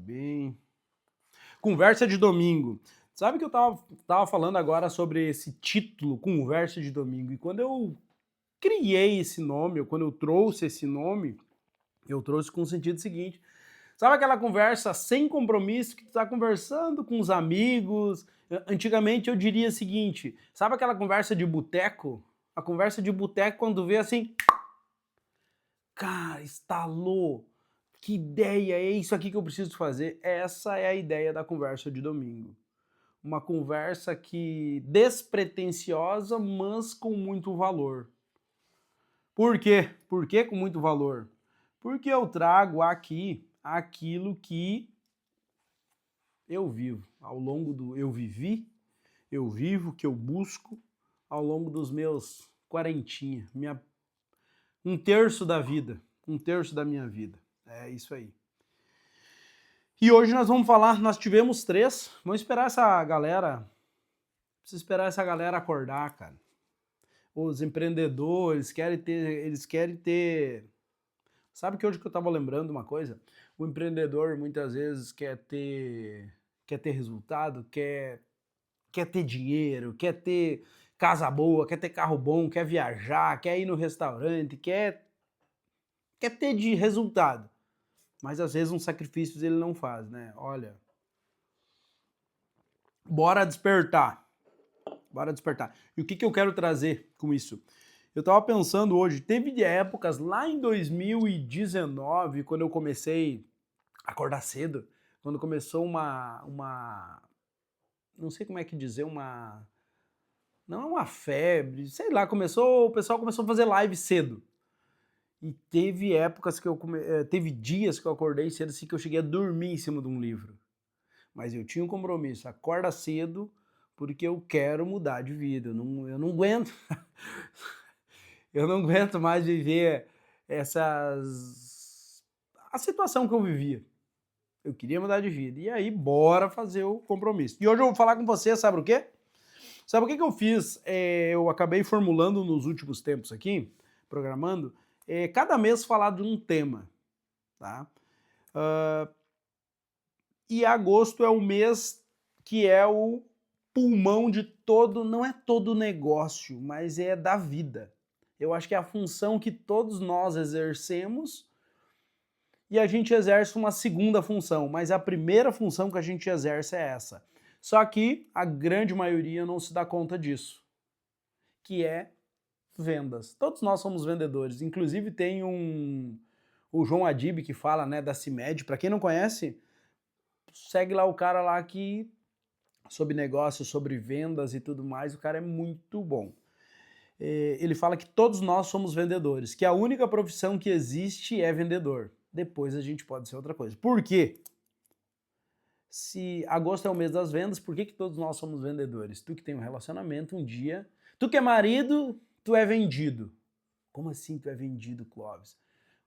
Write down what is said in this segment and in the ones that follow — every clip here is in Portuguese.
bem. Conversa de domingo. Sabe que eu tava falando agora sobre esse título, Conversa de Domingo, e quando eu criei esse nome, ou quando eu trouxe esse nome, eu trouxe com o sentido seguinte. Sabe aquela conversa sem compromisso que tu tá conversando com os amigos? Antigamente eu diria o seguinte, sabe aquela conversa de boteco? A conversa de boteco quando vê assim, cara, estalou. Que ideia, é isso aqui que eu preciso fazer. Essa é a ideia da conversa de domingo. Uma conversa que despretensiosa, mas com muito valor. Por quê? Por que com muito valor? Porque eu trago aqui aquilo que eu vivo. Ao longo do eu vivi, eu vivo, que eu busco ao longo dos meus quarentinha, um terço da vida, um terço da minha vida. É isso aí. E hoje nós vamos falar, nós tivemos três, vamos esperar essa galera, precisa esperar essa galera acordar, cara. Os empreendedores eles querem ter, sabe que hoje que eu tava lembrando uma coisa? O empreendedor muitas vezes quer ter resultado, quer ter dinheiro, quer ter casa boa, quer ter carro bom, quer viajar, quer ir no restaurante, quer ter de resultado. Mas às vezes uns sacrifícios ele não faz, né? Olha, bora despertar. Bora despertar. E o que, que eu quero trazer com isso? Eu tava pensando hoje, teve épocas lá em 2019, quando eu comecei a acordar cedo, quando começou não sei como é que dizer, não é uma febre, sei lá, o pessoal começou a fazer live cedo. E teve épocas que teve dias que eu acordei cedo assim que eu cheguei a dormir em cima de um livro. Mas eu tinha um compromisso, acorda cedo porque eu quero mudar de vida, eu não aguento, eu não aguento mais viver a situação que eu vivia. Eu queria mudar de vida, e aí bora fazer o compromisso. E hoje eu vou falar com você, sabe o quê? Sabe o que que eu fiz? Eu acabei formulando nos últimos tempos aqui, programando, cada mês falar de um tema, tá? E agosto é o mês que é o pulmão de todo, não é todo negócio, mas é da vida. Eu acho que é a função que todos nós exercemos e a gente exerce uma segunda função, mas a primeira função que a gente exerce é essa. Só que a grande maioria não se dá conta disso, que é vendas. Todos nós somos vendedores, inclusive tem o João Adib que fala, né, da CIMED, para quem não conhece, segue lá o cara lá que sobre negócios, sobre vendas e tudo mais, o cara é muito bom. Ele fala que todos nós somos vendedores, que a única profissão que existe é vendedor. Depois a gente pode ser outra coisa. Por quê? Se agosto é o mês das vendas, por que que todos nós somos vendedores? Tu que tem um relacionamento, um dia... Tu que é marido, tu é vendido. Como assim tu é vendido, Clóvis?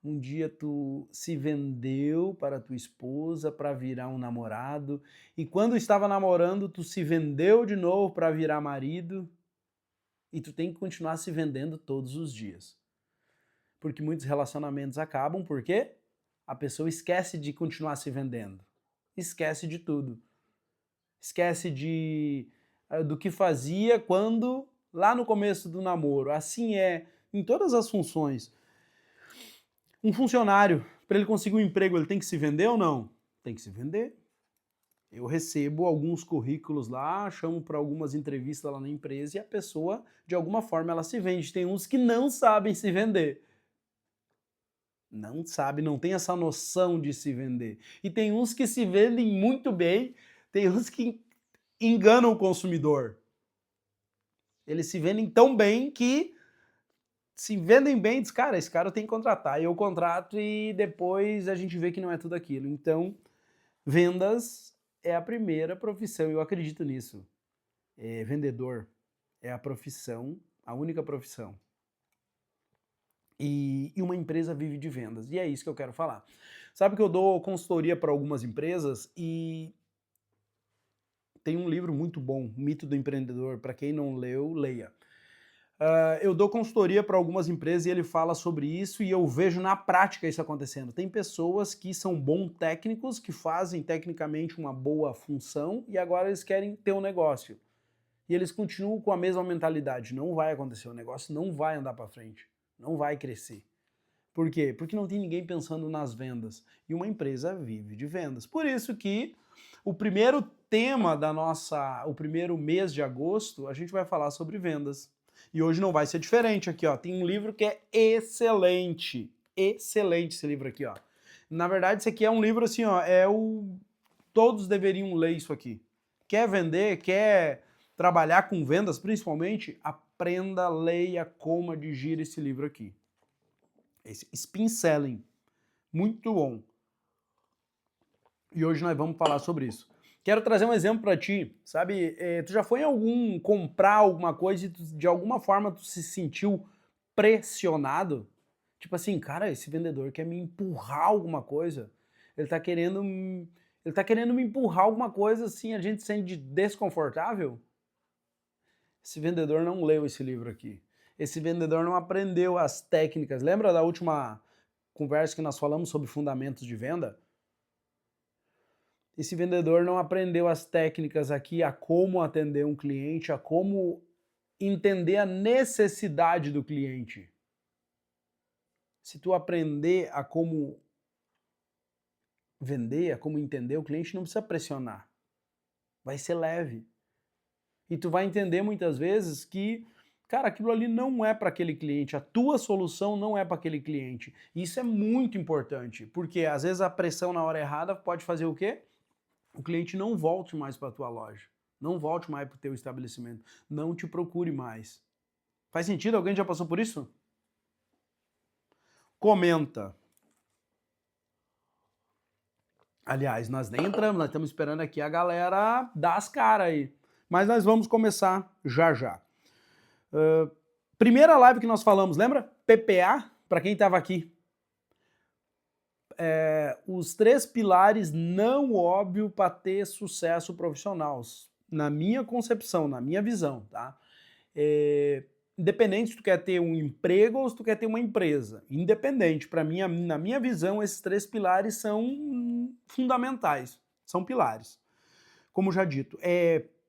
Um dia tu se vendeu para tua esposa para virar um namorado, e quando estava namorando, tu se vendeu de novo para virar marido, e tu tem que continuar se vendendo todos os dias. Porque muitos relacionamentos acabam porque a pessoa esquece de continuar se vendendo. Esquece de tudo. Esquece do que fazia quando lá no começo do namoro. Assim é em todas as funções. Um funcionário, para ele conseguir um emprego, ele tem que se vender ou não? Tem que se vender. Eu recebo alguns currículos lá, chamo para algumas entrevistas lá na empresa e a pessoa, de alguma forma, ela se vende. Tem uns que não sabem se vender. Não sabe, não tem essa noção de se vender. E tem uns que se vendem muito bem, tem uns que enganam o consumidor. Eles se vendem tão bem que se vendem bem, diz, cara, esse cara eu tenho que contratar. E eu contrato e depois a gente vê que não é tudo aquilo. Então, vendas é a primeira profissão, eu acredito nisso. Vendedor é a profissão, a única profissão. E uma empresa vive de vendas, e é isso que eu quero falar. Sabe que eu dou consultoria para algumas empresas e tem um livro muito bom, Mito do Empreendedor, para quem não leu, leia. Eu dou consultoria para algumas empresas e ele fala sobre isso e eu vejo na prática isso acontecendo. Tem pessoas que são bons técnicos, que fazem tecnicamente uma boa função e agora eles querem ter um negócio. E eles continuam com a mesma mentalidade. Não vai acontecer, o negócio não vai andar para frente, não vai crescer. Por quê? Porque não tem ninguém pensando nas vendas. E uma empresa vive de vendas. Por isso que o primeiro tema o primeiro mês de agosto, a gente vai falar sobre vendas. E hoje não vai ser diferente aqui, ó. Tem um livro que é excelente. Excelente esse livro aqui, ó. Na verdade, esse aqui é um livro assim, ó, todos deveriam ler isso aqui. Quer vender, quer trabalhar com vendas, principalmente, aprenda, leia, coma, digira esse livro aqui. Esse Spin Selling. Muito bom. E hoje nós vamos falar sobre isso. Quero trazer um exemplo para ti, sabe? Tu já foi em comprar alguma coisa e de alguma forma tu se sentiu pressionado? Tipo assim, cara, esse vendedor quer me empurrar alguma coisa. Ele tá querendo me empurrar alguma coisa assim, a gente se sente desconfortável? Esse vendedor não leu esse livro aqui. Esse vendedor não aprendeu as técnicas. Lembra da última conversa que nós falamos sobre fundamentos de venda? Esse vendedor não aprendeu as técnicas aqui, a como atender um cliente, a como entender a necessidade do cliente. Se tu aprender a como vender, a como entender o cliente, não precisa pressionar. Vai ser leve. E tu vai entender muitas vezes que, cara, aquilo ali não é para aquele cliente, a tua solução não é para aquele cliente. Isso é muito importante, porque às vezes a pressão na hora errada pode fazer o quê? O cliente não volte mais para a tua loja, não volte mais para o teu estabelecimento, não te procure mais. Faz sentido? Alguém já passou por isso? Comenta. Aliás, nós nem entramos, nós estamos esperando aqui a galera dar as caras aí. Mas nós vamos começar já já. Primeira live que nós falamos, lembra? PPA, para quem estava aqui. Os 3 pilares não óbvio para ter sucesso profissional, na minha concepção, na minha visão, tá? Independente se tu quer ter um emprego ou se tu quer ter uma empresa, independente, para mim, na minha visão, esses 3 pilares são fundamentais, são pilares. Como já dito,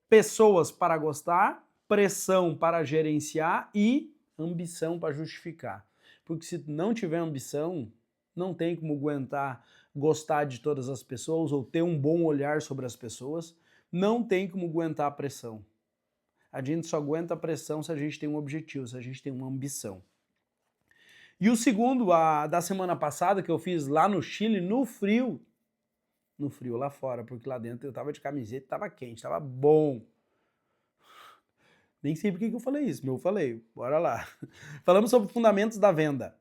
pessoas para gostar, pressão para gerenciar e ambição para justificar. Porque se não tiver ambição, não tem como aguentar gostar de todas as pessoas ou ter um bom olhar sobre as pessoas, não tem como aguentar a pressão. A gente só aguenta a pressão se a gente tem um objetivo, se a gente tem uma ambição. E o segundo, da semana passada, que eu fiz lá no Chile, no frio lá fora, porque lá dentro eu tava de camiseta, tava quente, tava bom. Nem sei por que eu falei isso, mas eu falei, bora lá. Falamos sobre fundamentos da venda.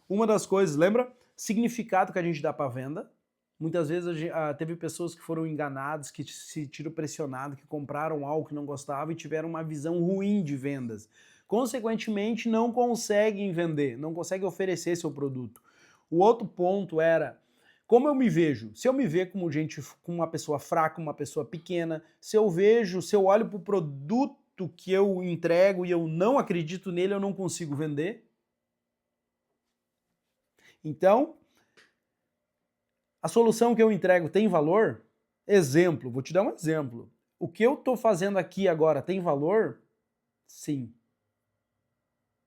Uma das coisas, lembra? Significado que a gente dá para venda. Muitas vezes teve pessoas que foram enganadas, que se sentiram pressionadas, que compraram algo que não gostavam e tiveram uma visão ruim de vendas. Consequentemente, não conseguem vender, não conseguem oferecer seu produto. O outro ponto era, como eu me vejo? Se eu me ver como uma pessoa fraca, uma pessoa pequena, se eu olho para o produto que eu entrego e eu não acredito nele, eu não consigo vender. Então, a solução que eu entrego tem valor? Exemplo, vou te dar um exemplo. O que eu estou fazendo aqui agora tem valor? Sim.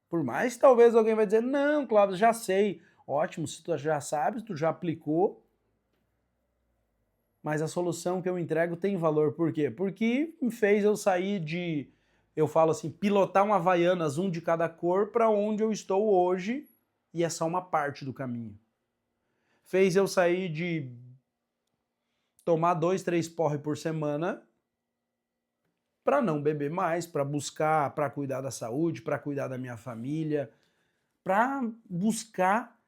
Por mais que talvez alguém vai dizer, não, Cláudio, já sei. Ótimo, se tu já sabe, tu já aplicou. Mas a solução que eu entrego tem valor. Por quê? Porque me fez eu sair eu falo assim, pilotar um Havaianas, um de cada cor, para onde eu estou hoje, e é só uma parte do caminho. Fez eu sair de tomar 2, 3 porre por semana para não beber mais, para buscar, para cuidar da saúde, para cuidar da minha família, para buscar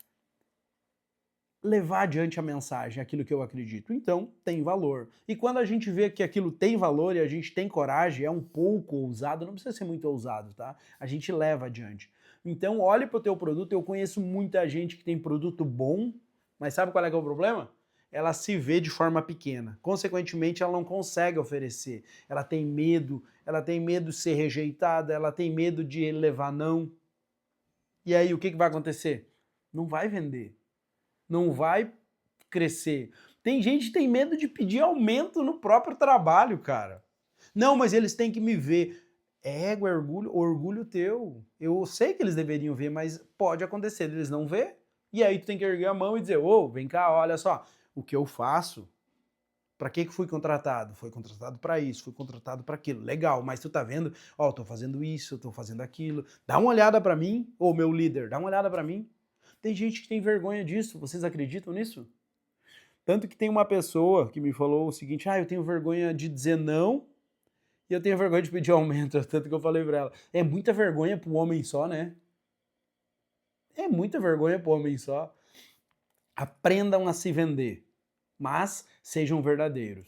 levar adiante a mensagem, aquilo que eu acredito. Então, tem valor. E quando a gente vê que aquilo tem valor e a gente tem coragem, é um pouco ousado, não precisa ser muito ousado, tá? A gente leva adiante. Então, olhe para o teu produto. Eu conheço muita gente que tem produto bom, mas sabe qual é que é o problema? ela se vê de forma pequena. Consequentemente, ela não consegue oferecer. Ela tem medo de ser rejeitada, ela tem medo de levar não. E aí, o que vai acontecer? Não vai vender. Não vai crescer. Tem gente que tem medo de pedir aumento no próprio trabalho, cara. Não, mas eles têm que me ver. Ego, orgulho teu. Eu sei que eles deveriam ver, mas pode acontecer eles não ver. E aí tu tem que erguer a mão e dizer, ô, vem cá, olha só, o que eu faço, para que fui contratado? Foi contratado para isso, fui contratado para aquilo. Legal, mas tu tá vendo? Ó, eu tô fazendo isso, eu tô fazendo aquilo. Dá uma olhada para mim, ô meu líder, dá uma olhada para mim. Tem gente que tem vergonha disso, vocês acreditam nisso? Tanto que tem uma pessoa que me falou o seguinte, eu tenho vergonha de dizer não e eu tenho vergonha de pedir aumento, tanto que eu falei pra ela, é muita vergonha pro homem só, né? É muita vergonha pro homem só. Aprendam a se vender, mas sejam verdadeiros.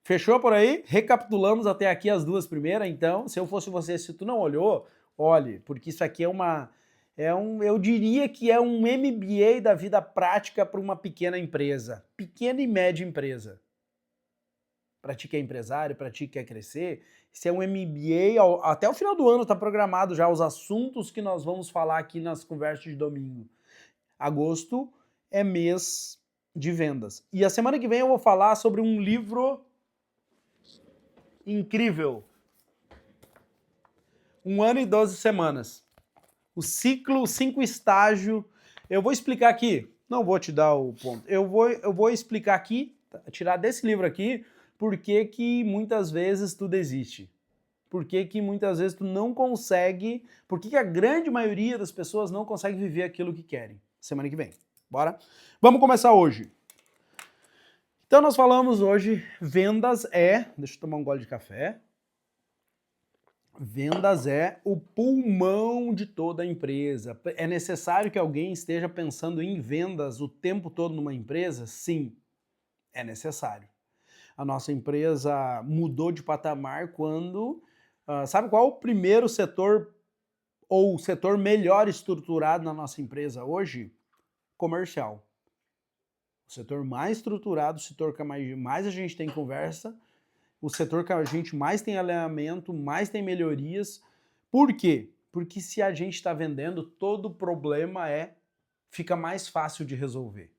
Fechou por aí? Recapitulamos até aqui as duas primeiras, então, se eu fosse você, se tu não olhou, olhe, porque isso aqui eu diria que é um MBA da vida prática para uma pequena empresa, pequena e média empresa. Para ti que é empresário, para ti que quer crescer, isso é um MBA, até o final do ano está programado já os assuntos que nós vamos falar aqui nas conversas de domingo. Agosto é mês de vendas. E a semana que vem eu vou falar sobre um livro incrível. 1 ano e 12 semanas. O ciclo, 5 estágios. Eu vou explicar aqui, não vou te dar o ponto. Eu vou explicar aqui, tirar desse livro aqui, por que muitas vezes tu desiste. Por que muitas vezes tu não consegue, por que a grande maioria das pessoas não consegue viver aquilo que querem. Semana que vem. Bora? Vamos começar hoje. Então nós falamos hoje, vendas deixa eu tomar um gole de café. Vendas é o pulmão de toda a empresa. É necessário que alguém esteja pensando em vendas o tempo todo numa empresa? Sim, é necessário. A nossa empresa mudou de patamar quando... sabe qual é o primeiro setor ou o setor melhor estruturado na nossa empresa hoje? Comercial. O setor mais estruturado, o setor que mais a gente tem conversa, o setor que a gente mais tem alinhamento, mais tem melhorias. Por quê? Porque se a gente está vendendo, todo problema fica mais fácil de resolver.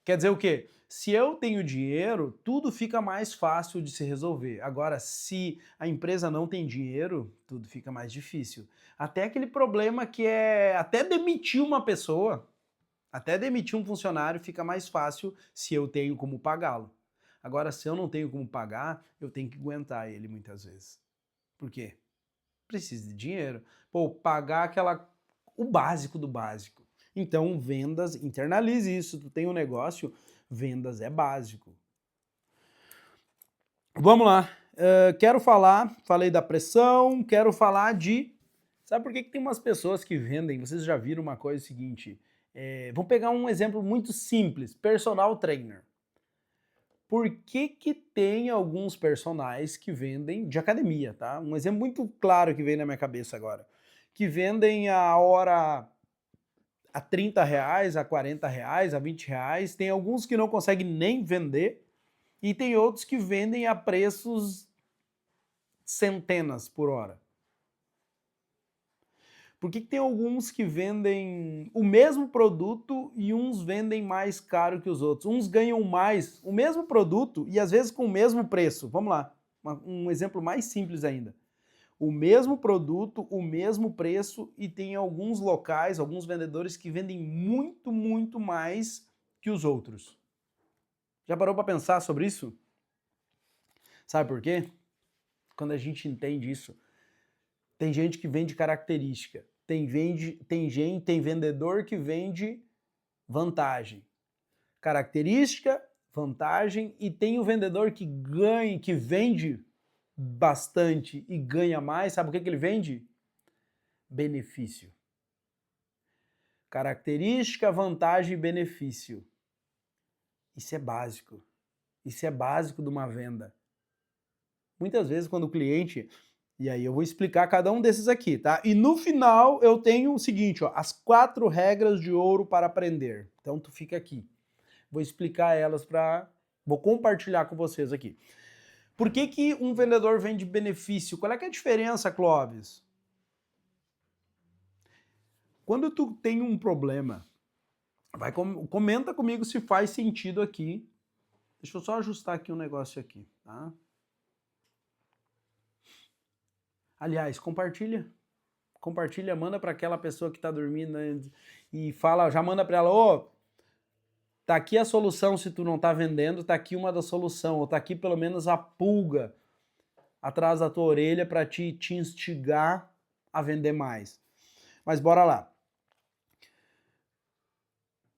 Quer dizer o quê? Se eu tenho dinheiro, tudo fica mais fácil de se resolver. Agora, se a empresa não tem dinheiro, tudo fica mais difícil. Até aquele problema que é até demitir uma pessoa, até demitir um funcionário fica mais fácil se eu tenho como pagá-lo. Agora, se eu não tenho como pagar, eu tenho que aguentar ele muitas vezes. Por quê? Preciso de dinheiro. Pô, pagar o básico do básico. Então, vendas, internalize isso. Tu tem um negócio, vendas é básico. Vamos lá. Falei da pressão, quero falar de... Sabe por que tem umas pessoas que vendem? Vocês já viram uma coisa seguinte. Vamos pegar um exemplo muito simples. Personal trainer. Por que tem alguns personagens que vendem de academia, tá? Um exemplo muito claro que veio na minha cabeça agora. Que vendem a hora a R$30, a R$40, a R$20. Tem alguns que não conseguem nem vender e tem outros que vendem a preços centenas por hora. Por que tem alguns que vendem o mesmo produto e uns vendem mais caro que os outros? Uns ganham mais o mesmo produto e às vezes com o mesmo preço. Vamos lá, um exemplo mais simples ainda. O mesmo produto, o mesmo preço e tem alguns locais, alguns vendedores que vendem muito, muito mais que os outros. Já parou para pensar sobre isso? Sabe por quê? Quando a gente entende isso, tem gente que vende característica, tem vendedor que vende vantagem. Característica, vantagem, e tem o vendedor que vende bastante e ganha mais. Sabe o que ele vende? Benefício. Característica, vantagem e benefício. Isso é básico. Isso é básico de uma venda. Muitas vezes quando o cliente... E aí eu vou explicar cada um desses aqui, tá? E no final eu tenho o seguinte, ó, as 4 regras de ouro para aprender. Então tu fica aqui. Vou explicar elas vou compartilhar com vocês aqui. Por que que um vendedor vende benefício? Qual é que é a diferença, Clóvis? Quando tu tem um problema, comenta comigo se faz sentido aqui. Deixa eu só ajustar aqui um negócio aqui, tá? Aliás, compartilha. Compartilha, manda para aquela pessoa que está dormindo, né, e fala, já manda para ela, ô, tá aqui a solução se tu não tá vendendo, tá aqui uma da solução, ou tá aqui pelo menos a pulga atrás da tua orelha para te instigar a vender mais. Mas bora lá.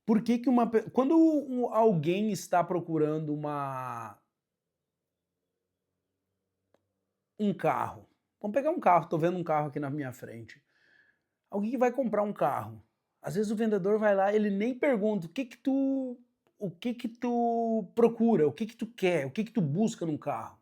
Por que que quando alguém está procurando um carro, vamos pegar um carro, tô vendo um carro aqui na minha frente. Alguém que vai comprar um carro. Às vezes o vendedor vai lá, ele nem pergunta o que que tu procura, o que que tu quer, o que que tu busca num carro.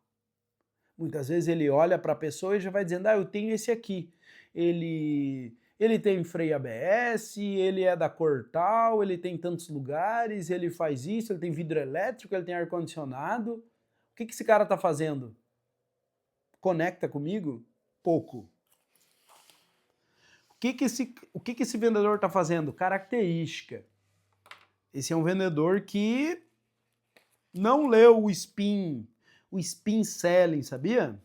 Muitas vezes ele olha para a pessoa e já vai dizendo, eu tenho esse aqui. Ele tem freio ABS, ele é da cor tal, ele tem tantos lugares, ele faz isso, ele tem vidro elétrico, ele tem ar-condicionado. O que que esse cara está fazendo? Conecta comigo? Pouco. O que que esse vendedor está fazendo? Característica. Esse é um vendedor que não leu o spin selling, sabia?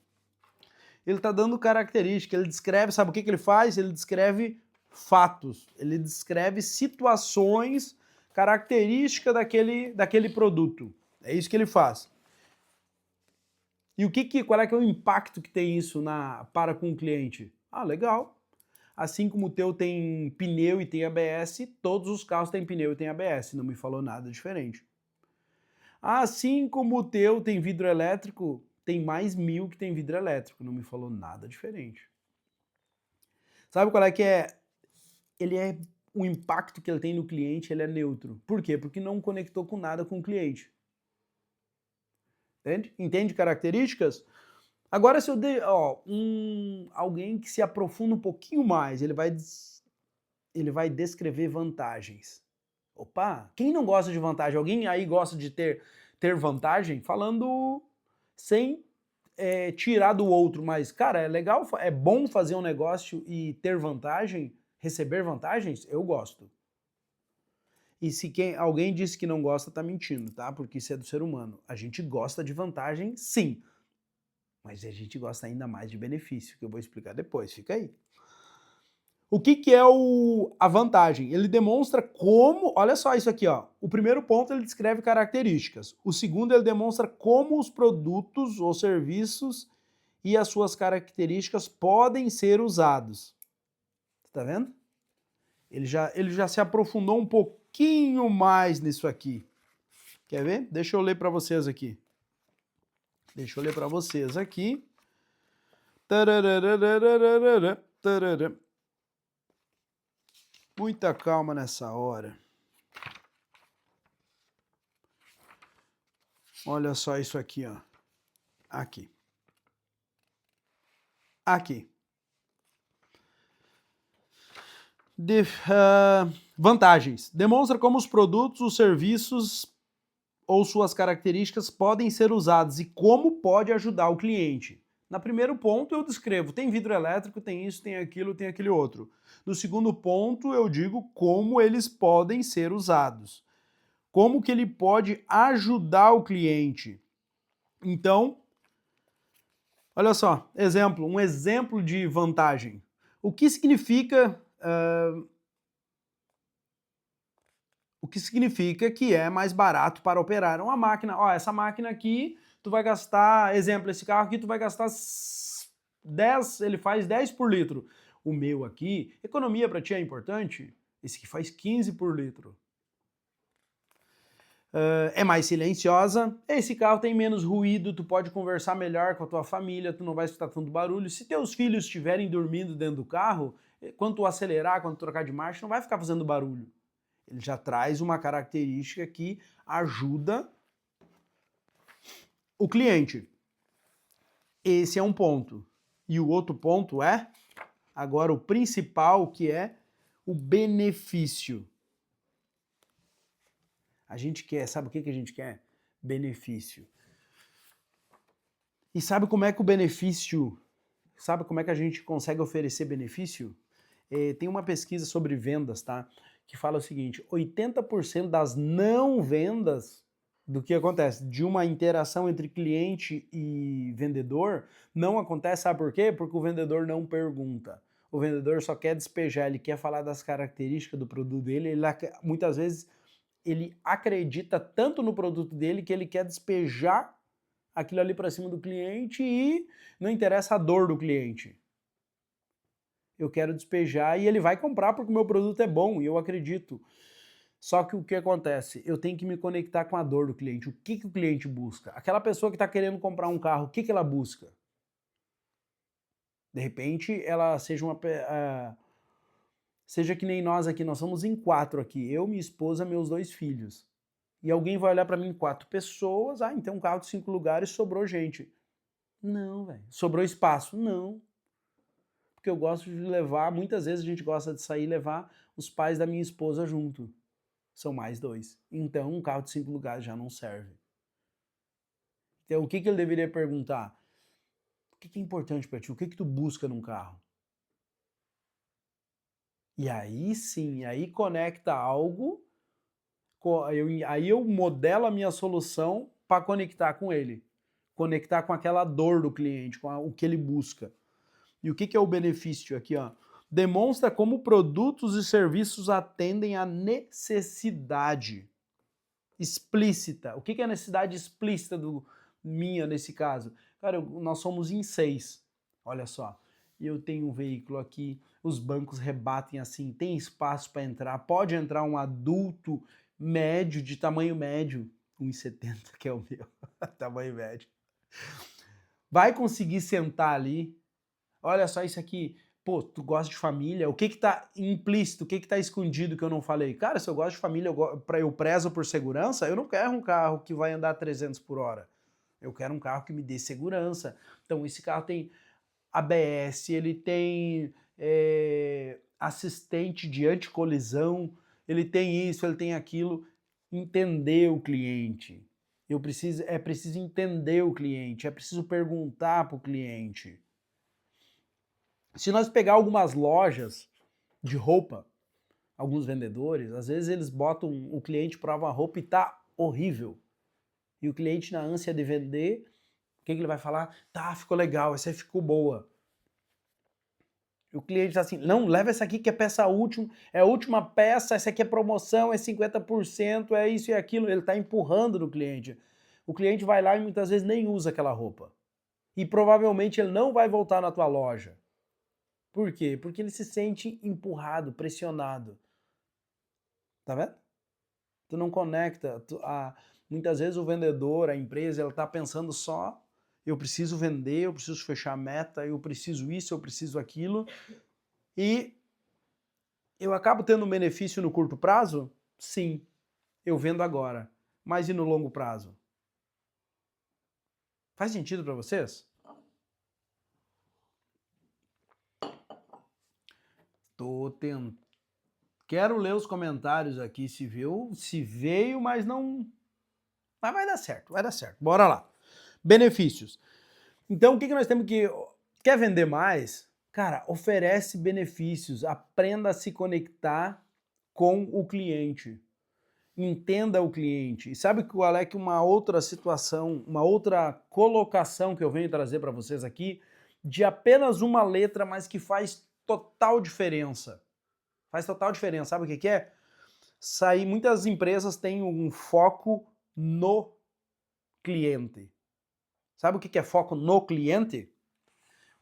Ele está dando característica, ele descreve, sabe o que ele faz? Ele descreve fatos, ele descreve situações, característica daquele produto. É isso que ele faz. E qual é que é o impacto que tem isso para com o cliente? Ah, legal. Assim como o teu tem pneu e tem ABS, todos os carros têm pneu e tem ABS, não me falou nada diferente. Assim como o teu tem vidro elétrico, tem mais 1000 que tem vidro elétrico, não me falou nada diferente. Sabe qual é que é? O impacto que ele tem no cliente, ele é neutro. Por quê? Porque não conectou com nada com o cliente. Entende? Entende características? Agora, se eu der, alguém que se aprofunda um pouquinho mais, ele vai descrever vantagens. Opa, quem não gosta de vantagem? Alguém aí gosta de ter vantagem? Falando sem tirar do outro, mas, cara, é legal, é bom fazer um negócio e ter vantagem, receber vantagens? Eu gosto. E se alguém disse que não gosta, tá mentindo, tá? Porque isso é do ser humano. A gente gosta de vantagem, sim. Mas a gente gosta ainda mais de benefício, que eu vou explicar depois, fica aí. O que é a vantagem? Ele demonstra como, olha só isso aqui, ó. O primeiro ponto ele descreve características. O segundo ele demonstra como os produtos ou serviços e as suas características podem ser usados. Tá vendo? Ele já se aprofundou um pouquinho mais nisso aqui. Quer ver? Deixa eu ler para vocês aqui. Muita calma nessa hora. Olha só isso aqui, ó. Aqui. Vantagens. Demonstra como os produtos, os serviços ou suas características podem ser usados e como pode ajudar o cliente. No primeiro ponto eu descrevo, tem vidro elétrico, tem isso, tem aquele outro. No segundo ponto eu digo como eles podem ser usados. Como que ele pode ajudar o cliente. Então, olha só, um exemplo de vantagem. O que significa que é mais barato para operar uma máquina. Ó, essa máquina aqui, tu vai gastar, exemplo, esse carro aqui tu vai gastar 10, ele faz 10 por litro. O meu aqui, economia para ti é importante? Esse aqui faz 15 por litro. É mais silenciosa, esse carro tem menos ruído, tu pode conversar melhor com a tua família, tu não vai escutar tanto barulho. Se teus filhos estiverem dormindo dentro do carro, quando tu acelerar, quando tu trocar de marcha, não vai ficar fazendo barulho. Ele já traz uma característica que ajuda o cliente. Esse é um ponto. E o outro ponto é, agora o principal, que é o benefício. A gente quer, sabe o que a gente quer? Benefício. E sabe como é que o benefício, sabe como é que a gente consegue oferecer benefício? Tem uma pesquisa sobre vendas, tá? Que fala o seguinte, 80% das não vendas do que acontece, de uma interação entre cliente e vendedor, não acontece, sabe por quê? Porque o vendedor não pergunta. O vendedor só quer despejar, ele quer falar das características do produto dele, muitas vezes ele acredita tanto no produto dele que ele quer despejar aquilo ali para cima do cliente e não interessa a dor do cliente. Eu quero despejar e ele vai comprar porque o meu produto é bom e eu acredito. Só que o que acontece? Eu tenho que me conectar com a dor do cliente. O que o cliente busca? Aquela pessoa que está querendo comprar um carro, o que ela busca? De repente, ela seja seja que nem nós aqui, nós somos em 4 aqui. Eu, minha esposa, meus 2 filhos. E alguém vai olhar para mim, 4 pessoas, então um carro de 5 lugares, sobrou gente. Não, velho. Sobrou espaço? Não. Porque eu gosto de levar, muitas vezes a gente gosta de sair e levar os pais da minha esposa junto. São mais 2. Então um carro de 5 lugares já não serve. Então o que ele deveria perguntar? O que é importante para ti? O que tu busca num carro? E aí sim, aí conecta algo, aí eu modelo a minha solução para conectar com ele. Conectar com aquela dor do cliente, com o que ele busca. E o que é o benefício aqui, ó? Demonstra como produtos e serviços atendem à necessidade explícita. O que é a necessidade explícita minha nesse caso? Cara, nós somos em 6. Olha só. Eu tenho um veículo aqui, os bancos rebatem assim, tem espaço para entrar, pode entrar um adulto médio, de tamanho médio, 1,70 que é o meu, tamanho médio. Vai conseguir sentar ali. Olha só isso aqui. Pô, tu gosta de família? O que tá implícito? O que tá escondido que eu não falei? Cara, se eu gosto de família, eu prezo por segurança, eu não quero um carro que vai andar 300 por hora. Eu quero um carro que me dê segurança. Então, esse carro tem ABS, ele tem assistente de anticolisão, ele tem isso, ele tem aquilo. Entender o cliente. É preciso entender o cliente, é preciso perguntar para o cliente. Se nós pegar algumas lojas de roupa, alguns vendedores, às vezes eles botam, o cliente prova a roupa e tá horrível. E o cliente, na ânsia de vender, o que ele vai falar? Tá, ficou legal, essa aí ficou boa. E o cliente tá assim, não, leva essa aqui que é peça última, é a última peça, essa aqui é promoção, é 50%, é isso e aquilo. Ele tá empurrando no cliente. O cliente vai lá e muitas vezes nem usa aquela roupa. E provavelmente ele não vai voltar na tua loja. Por quê? Porque ele se sente empurrado, pressionado. Tá vendo? Tu não conecta. Muitas vezes o vendedor, a empresa, ela tá pensando só, eu preciso vender, eu preciso fechar a meta, eu preciso isso, eu preciso aquilo. E eu acabo tendo um benefício no curto prazo? Sim, eu vendo agora. Mas e no longo prazo? Faz sentido para vocês? Tô tentando. Quero ler os comentários aqui, se veio, mas não. Mas vai dar certo, vai dar certo. Bora lá. Benefícios. Então, o que nós temos que. Quer vender mais? Cara, oferece benefícios. Aprenda a se conectar com o cliente. Entenda o cliente. E sabe que o Alec, uma outra situação, uma outra colocação que eu venho trazer para vocês aqui, de apenas uma letra, mas que faz total diferença. Faz total diferença. Sabe o que é? Muitas empresas têm um foco no cliente. Sabe o que é foco no cliente?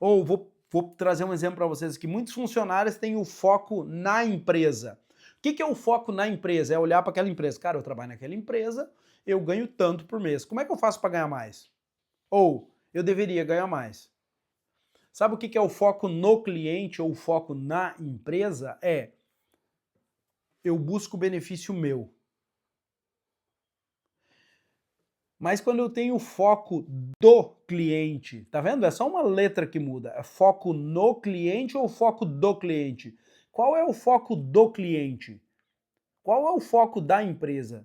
Ou vou trazer um exemplo para vocês aqui. Muitos funcionários têm o foco na empresa. O que é o foco na empresa? É olhar para aquela empresa. Cara, eu trabalho naquela empresa, eu ganho tanto por mês. Como é que eu faço para ganhar mais? Ou eu deveria ganhar mais. Sabe o que é o foco no cliente ou o foco na empresa? Eu busco benefício meu. Mas quando eu tenho foco do cliente, tá vendo? É só uma letra que muda. É foco no cliente ou foco do cliente? Qual é o foco do cliente? Qual é o foco da empresa?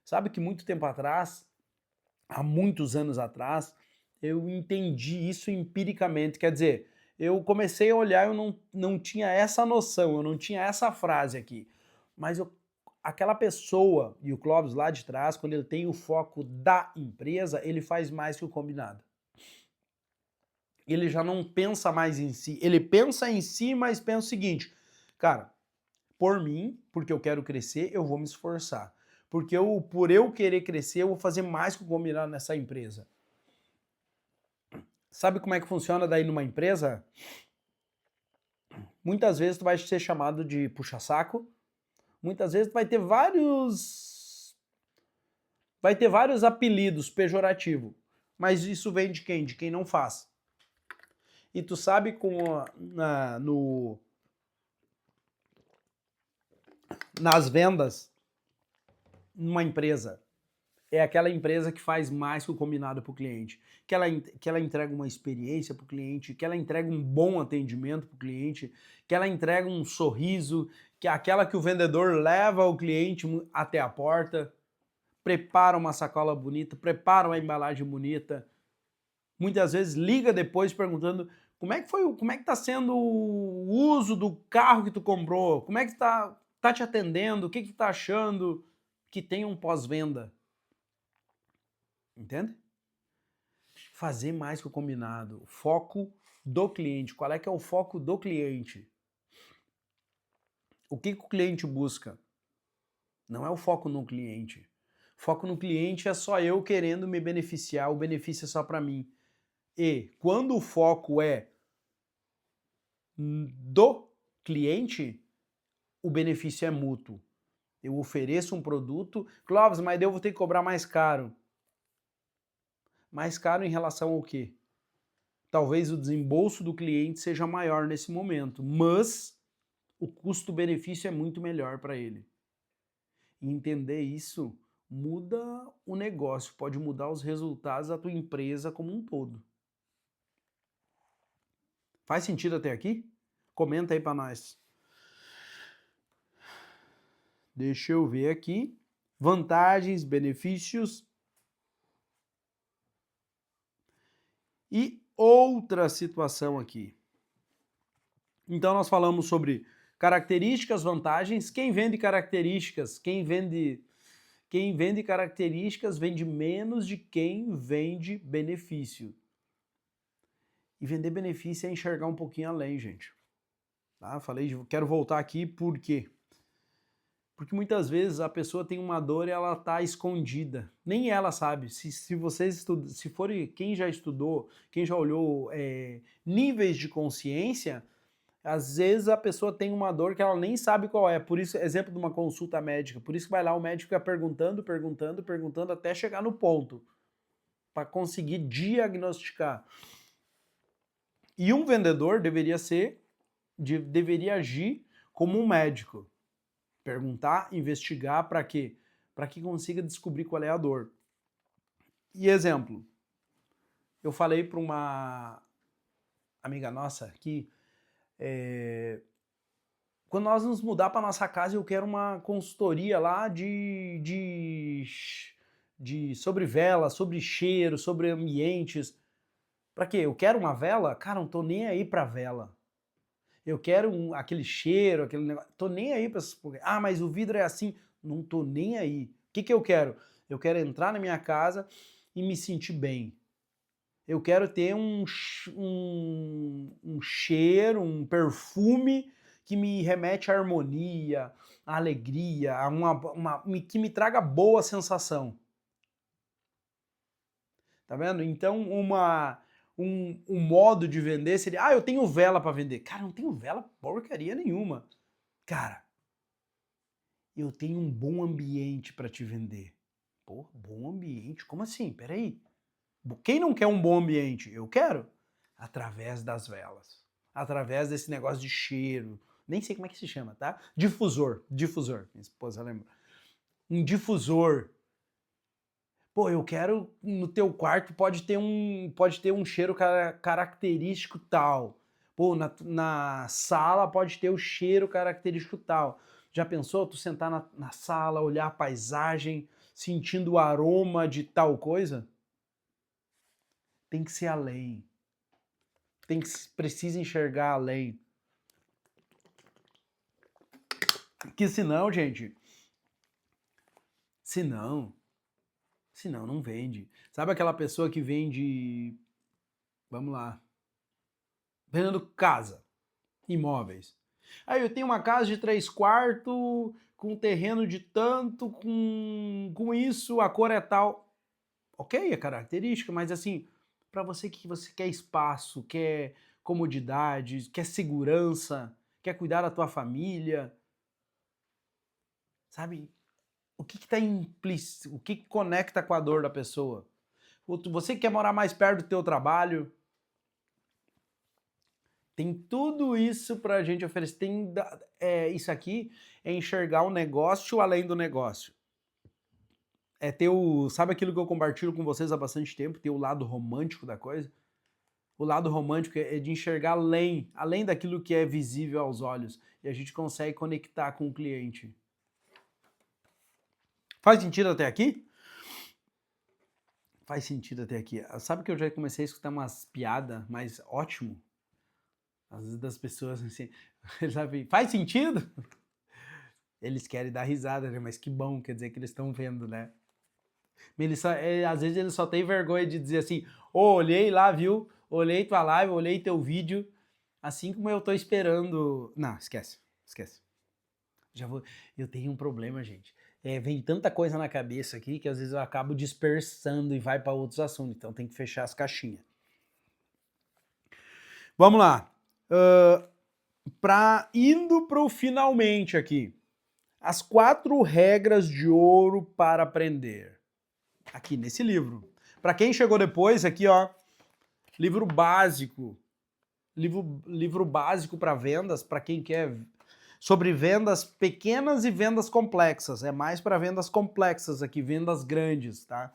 Sabe que muito tempo atrás, há muitos anos atrás, eu entendi isso empiricamente. Quer dizer, eu comecei a olhar, eu não tinha essa noção, eu não tinha essa frase aqui. Mas aquela pessoa, e o Clóvis lá de trás, quando ele tem o foco da empresa, ele faz mais que o combinado. Ele já não pensa mais em si. Ele pensa em si, mas pensa o seguinte, cara, por mim, porque eu quero crescer, eu vou me esforçar. Porque por eu querer crescer, eu vou fazer mais que o combinado nessa empresa. Sabe como é que funciona daí numa empresa? Muitas vezes tu vai ser chamado de puxa-saco, muitas vezes tu vai ter vários apelidos pejorativos, mas isso vem de quem? De quem não faz. E tu sabe nas vendas, numa empresa, é aquela empresa que faz mais que o combinado para o cliente, que ela entrega uma experiência para o cliente, que ela entrega um bom atendimento para o cliente, que ela entrega um sorriso, que é aquela que o vendedor leva o cliente até a porta, prepara uma sacola bonita, prepara uma embalagem bonita, muitas vezes liga depois perguntando como é que está sendo o uso do carro que tu comprou, como é que tá te atendendo, o que tu tá achando, que tem um pós-venda. Entende? Fazer mais que o combinado. Foco do cliente. Qual é que é o foco do cliente? O que o cliente busca? Não é o foco no cliente. Foco no cliente é só eu querendo me beneficiar, o benefício é só para mim. E quando o foco é do cliente, o benefício é mútuo. Eu ofereço um produto, Clóvis, mas eu vou ter que cobrar mais caro. Mais caro em relação ao quê? Talvez o desembolso do cliente seja maior nesse momento, mas o custo-benefício é muito melhor para ele. E entender isso muda o negócio, pode mudar os resultados da tua empresa como um todo. Faz sentido até aqui? Comenta aí para nós. Deixa eu ver aqui. Vantagens, benefícios. E outra situação aqui. Então nós falamos sobre características, vantagens. Quem vende características, quem vende características vende menos de quem vende benefício. E vender benefício é enxergar um pouquinho além, gente. Tá? Quero voltar aqui por quê? Porque muitas vezes a pessoa tem uma dor e ela está escondida. Nem ela sabe. Se vocês estudam, se for quem já estudou, quem já olhou níveis de consciência, às vezes a pessoa tem uma dor que ela nem sabe qual é. Por isso, exemplo de uma consulta médica. Por isso que vai lá o médico fica perguntando até chegar no ponto. Para conseguir diagnosticar. E um vendedor deveria agir como um médico. Perguntar, investigar, para quê? Para que consiga descobrir qual é a dor. E exemplo, eu falei para uma amiga nossa que quando nós nos mudar para nossa casa, eu quero uma consultoria lá sobre vela, sobre cheiro, sobre ambientes. Para quê? Eu quero uma vela? Cara, não tô nem aí para vela. Eu quero aquele cheiro, aquele negócio. Tô nem aí para essas. Ah, mas o vidro é assim. Não tô nem aí. O que eu quero? Eu quero entrar na minha casa e me sentir bem. Eu quero ter um cheiro, um perfume que me remete à harmonia, à alegria, que me traga boa sensação. Tá vendo? Então, um modo de vender seria, eu tenho vela para vender. Cara, não tenho vela porcaria nenhuma. Cara, eu tenho um bom ambiente para te vender. Pô, bom ambiente? Como assim? Peraí. Quem não quer um bom ambiente? Eu quero. Através das velas. Através desse negócio de cheiro. Nem sei como é que se chama, tá? Difusor. Minha esposa lembra. Um difusor. Pô, eu quero no teu quarto pode ter um cheiro característico tal. Pô, na sala pode ter o cheiro característico tal. Já pensou tu sentar na sala, olhar a paisagem, sentindo o aroma de tal coisa? Tem que ser além. Precisa enxergar além. Que senão, gente, senão não vende. Sabe aquela pessoa que vende, vamos lá, vendendo casa, imóveis. Aí eu tenho uma casa de 3 quartos, com um terreno de tanto, com isso, a cor é tal. Ok, é característica, mas assim, para você que você quer espaço, quer comodidade, quer segurança, quer cuidar da tua família, sabe? O que está implícito, o que conecta com a dor da pessoa? Você quer morar mais perto do teu trabalho? Tem tudo isso para a gente oferecer. Isso aqui é enxergar o negócio além do negócio. É ter sabe aquilo que eu compartilho com vocês há bastante tempo? Ter o lado romântico da coisa? O lado romântico é de enxergar além daquilo que é visível aos olhos. E a gente consegue conectar com o cliente. Faz sentido até aqui? Faz sentido até aqui. Sabe que eu já comecei a escutar umas piadas, mas ótimo. Às vezes das pessoas assim, sabe, faz sentido? Eles querem dar risada, né? Mas que bom, quer dizer que eles estão vendo, né? Às vezes eles só têm vergonha de dizer assim, olhei lá, viu? Olhei tua live, olhei teu vídeo, assim como eu tô esperando... Não, esquece. Eu tenho um problema, gente. Vem tanta coisa na cabeça aqui que às vezes eu acabo dispersando e vai para outros assuntos, então tem que fechar as caixinhas. Vamos lá. Indo pro finalmente aqui. As 4 regras de ouro para aprender. Aqui nesse livro. Para quem chegou depois, aqui ó, livro básico. Livro básico para vendas, para quem quer sobre vendas pequenas e vendas complexas. É mais para vendas complexas aqui, vendas grandes, tá?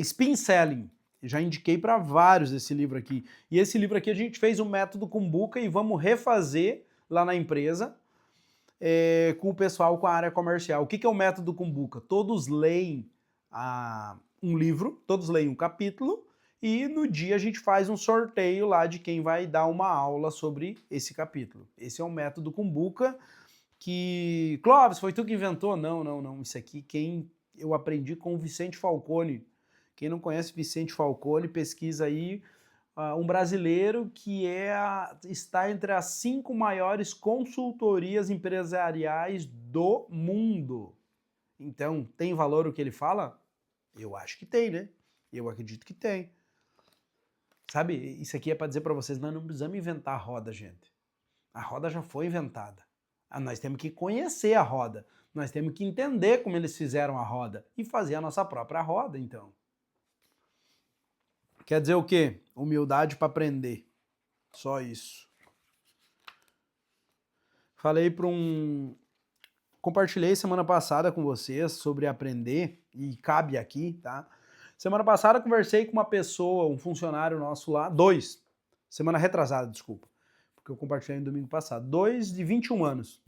Spin Selling. Já indiquei para vários esse livro aqui. E esse livro aqui a gente fez o método Kumbuka e vamos refazer lá na empresa com o pessoal com a área comercial. O que é o método Kumbuka? Todos leem um livro, todos leem um capítulo e no dia a gente faz um sorteio lá de quem vai dar uma aula sobre esse capítulo. Esse é o método Kumbuka que... Clóvis, foi tu que inventou? Não. Isso aqui eu aprendi com o Vicente Falcone. Quem não conhece Vicente Falcone, pesquisa aí. Um brasileiro que está entre as 5 maiores consultorias empresariais do mundo. Então, tem valor o que ele fala? Eu acho que tem, né? Eu acredito que tem. Sabe, isso aqui é para dizer para vocês, nós não precisamos inventar a roda, gente. A roda já foi inventada. Nós temos que conhecer a roda. Nós temos que entender como eles fizeram a roda e fazer a nossa própria roda, então. Quer dizer o quê? Humildade para aprender. Só isso. Compartilhei semana passada com vocês sobre aprender, e cabe aqui, tá? Semana passada conversei com uma pessoa, um funcionário nosso lá, 2. Semana retrasada, desculpa. Porque eu compartilhei no domingo passado. 2 de 21 anos.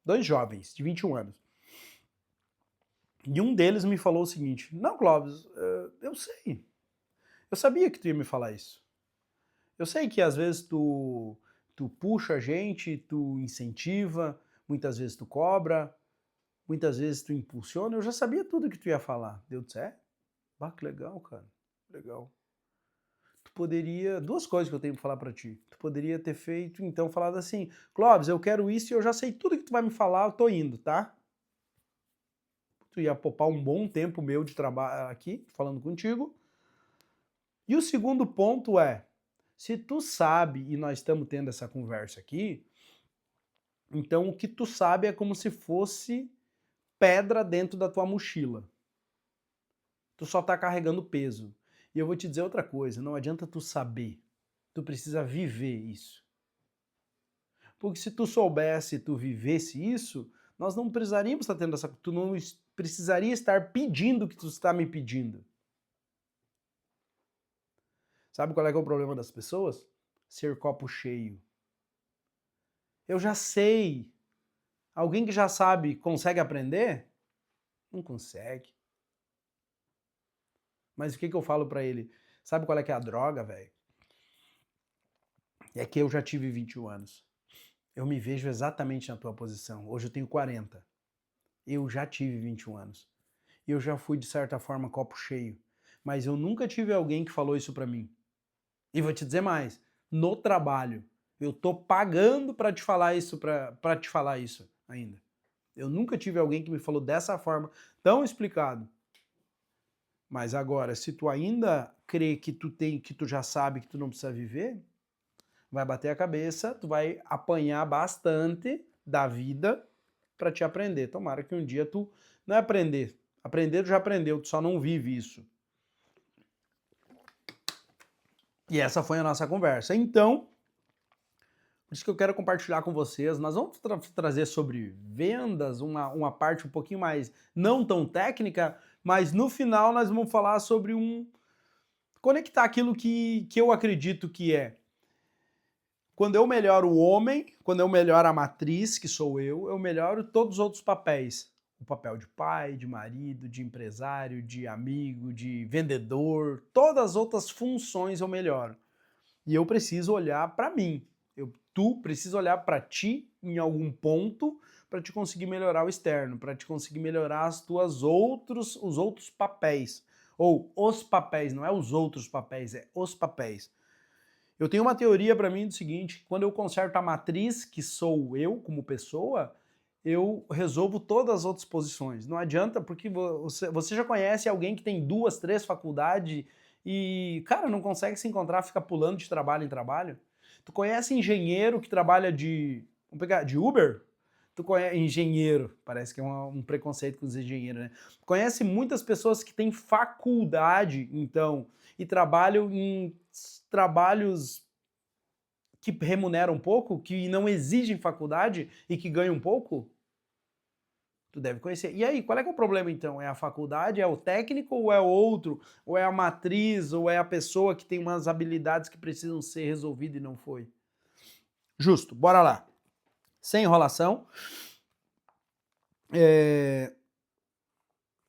2 jovens de 21 anos. E um deles me falou o seguinte: não, Clóvis, eu sei. Eu sabia que tu ia me falar isso. Eu sei que às vezes tu puxa a gente, tu incentiva, muitas vezes tu cobra, muitas vezes tu impulsiona. Eu já sabia tudo que tu ia falar. Deu certo? Ah, que legal, cara. Legal. Tu poderia... 2 coisas que eu tenho pra falar pra ti. Tu poderia ter feito, então, falado assim: Clóvis, eu quero isso e eu já sei tudo que tu vai me falar, eu tô indo, tá? Tu ia poupar um bom tempo meu de trabalho aqui, falando contigo. E o segundo ponto é, se tu sabe, e nós estamos tendo essa conversa aqui, então o que tu sabe é como se fosse pedra dentro da tua mochila. Tu só tá carregando peso. E eu vou te dizer outra coisa, não adianta tu saber, tu precisa viver isso. Porque se tu soubesse, tu vivesse isso, nós não precisaríamos estar tendo essa... Tu não precisaria estar pedindo o que tu está me pedindo. Sabe qual é que é o problema das pessoas? Ser copo cheio. Eu já sei. Alguém que já sabe consegue aprender? Não consegue. Mas o que eu falo pra ele? Sabe qual é que é a droga, velho? É que eu já tive 21 anos. Eu me vejo exatamente na tua posição. Hoje eu tenho 40. Eu já tive 21 anos. Eu já fui, de certa forma, copo cheio. Mas eu nunca tive alguém que falou isso pra mim. E vou te dizer mais. No trabalho. Eu tô pagando pra te falar isso, pra te falar isso ainda. Eu nunca tive alguém que me falou dessa forma, tão explicado. Mas agora, se tu ainda crê que tu já sabe que tu não precisa viver, vai bater a cabeça, tu vai apanhar bastante da vida para te aprender. Tomara que um dia tu não é aprender. Aprender tu já aprendeu, tu só não vive isso. E essa foi a nossa conversa. Então, por isso que eu quero compartilhar com vocês. Nós vamos trazer sobre vendas, uma parte um pouquinho mais não tão técnica, mas no final nós vamos falar sobre conectar aquilo que eu acredito que é. Quando eu melhoro o homem, quando eu melhoro a matriz, que sou eu melhoro todos os outros papéis. O papel de pai, de marido, de empresário, de amigo, de vendedor, todas as outras funções eu melhoro. E eu preciso olhar para mim. Tu precisa olhar para ti em algum ponto para te conseguir melhorar o externo, para te conseguir melhorar os outros papéis. Ou os papéis, não é os outros papéis, é os papéis. Eu tenho uma teoria para mim do seguinte: quando eu conserto a matriz, que sou eu como pessoa, eu resolvo todas as outras posições. Não adianta, porque você já conhece alguém que tem 2, 3 faculdades e, cara, não consegue se encontrar, fica pulando de trabalho em trabalho. Tu conhece engenheiro que trabalha vamos pegar, de Uber? Tu conhece engenheiro, parece que é um preconceito com os engenheiros, né? Conhece muitas pessoas que têm faculdade, então, e trabalham em trabalhos que remuneram pouco, que não exigem faculdade e que ganham pouco? Tu deve conhecer. E aí, qual é que é o problema então? É a faculdade, é o técnico ou é o outro? Ou é a matriz, ou é a pessoa que tem umas habilidades que precisam ser resolvidas e não foi? Justo, bora lá. Sem enrolação.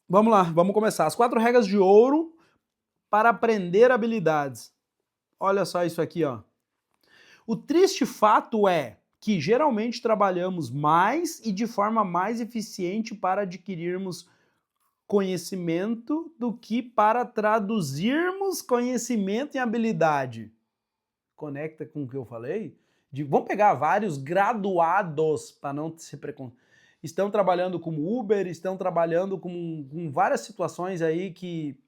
Vamos lá, vamos começar. As 4 regras de ouro para aprender habilidades. Olha só isso aqui, ó. O triste fato é que geralmente trabalhamos mais e de forma mais eficiente para adquirirmos conhecimento do que para traduzirmos conhecimento em habilidade. Conecta com o que eu falei? Vamos pegar vários graduados, para não se preconceito. Estão trabalhando como Uber, estão trabalhando com várias situações aí que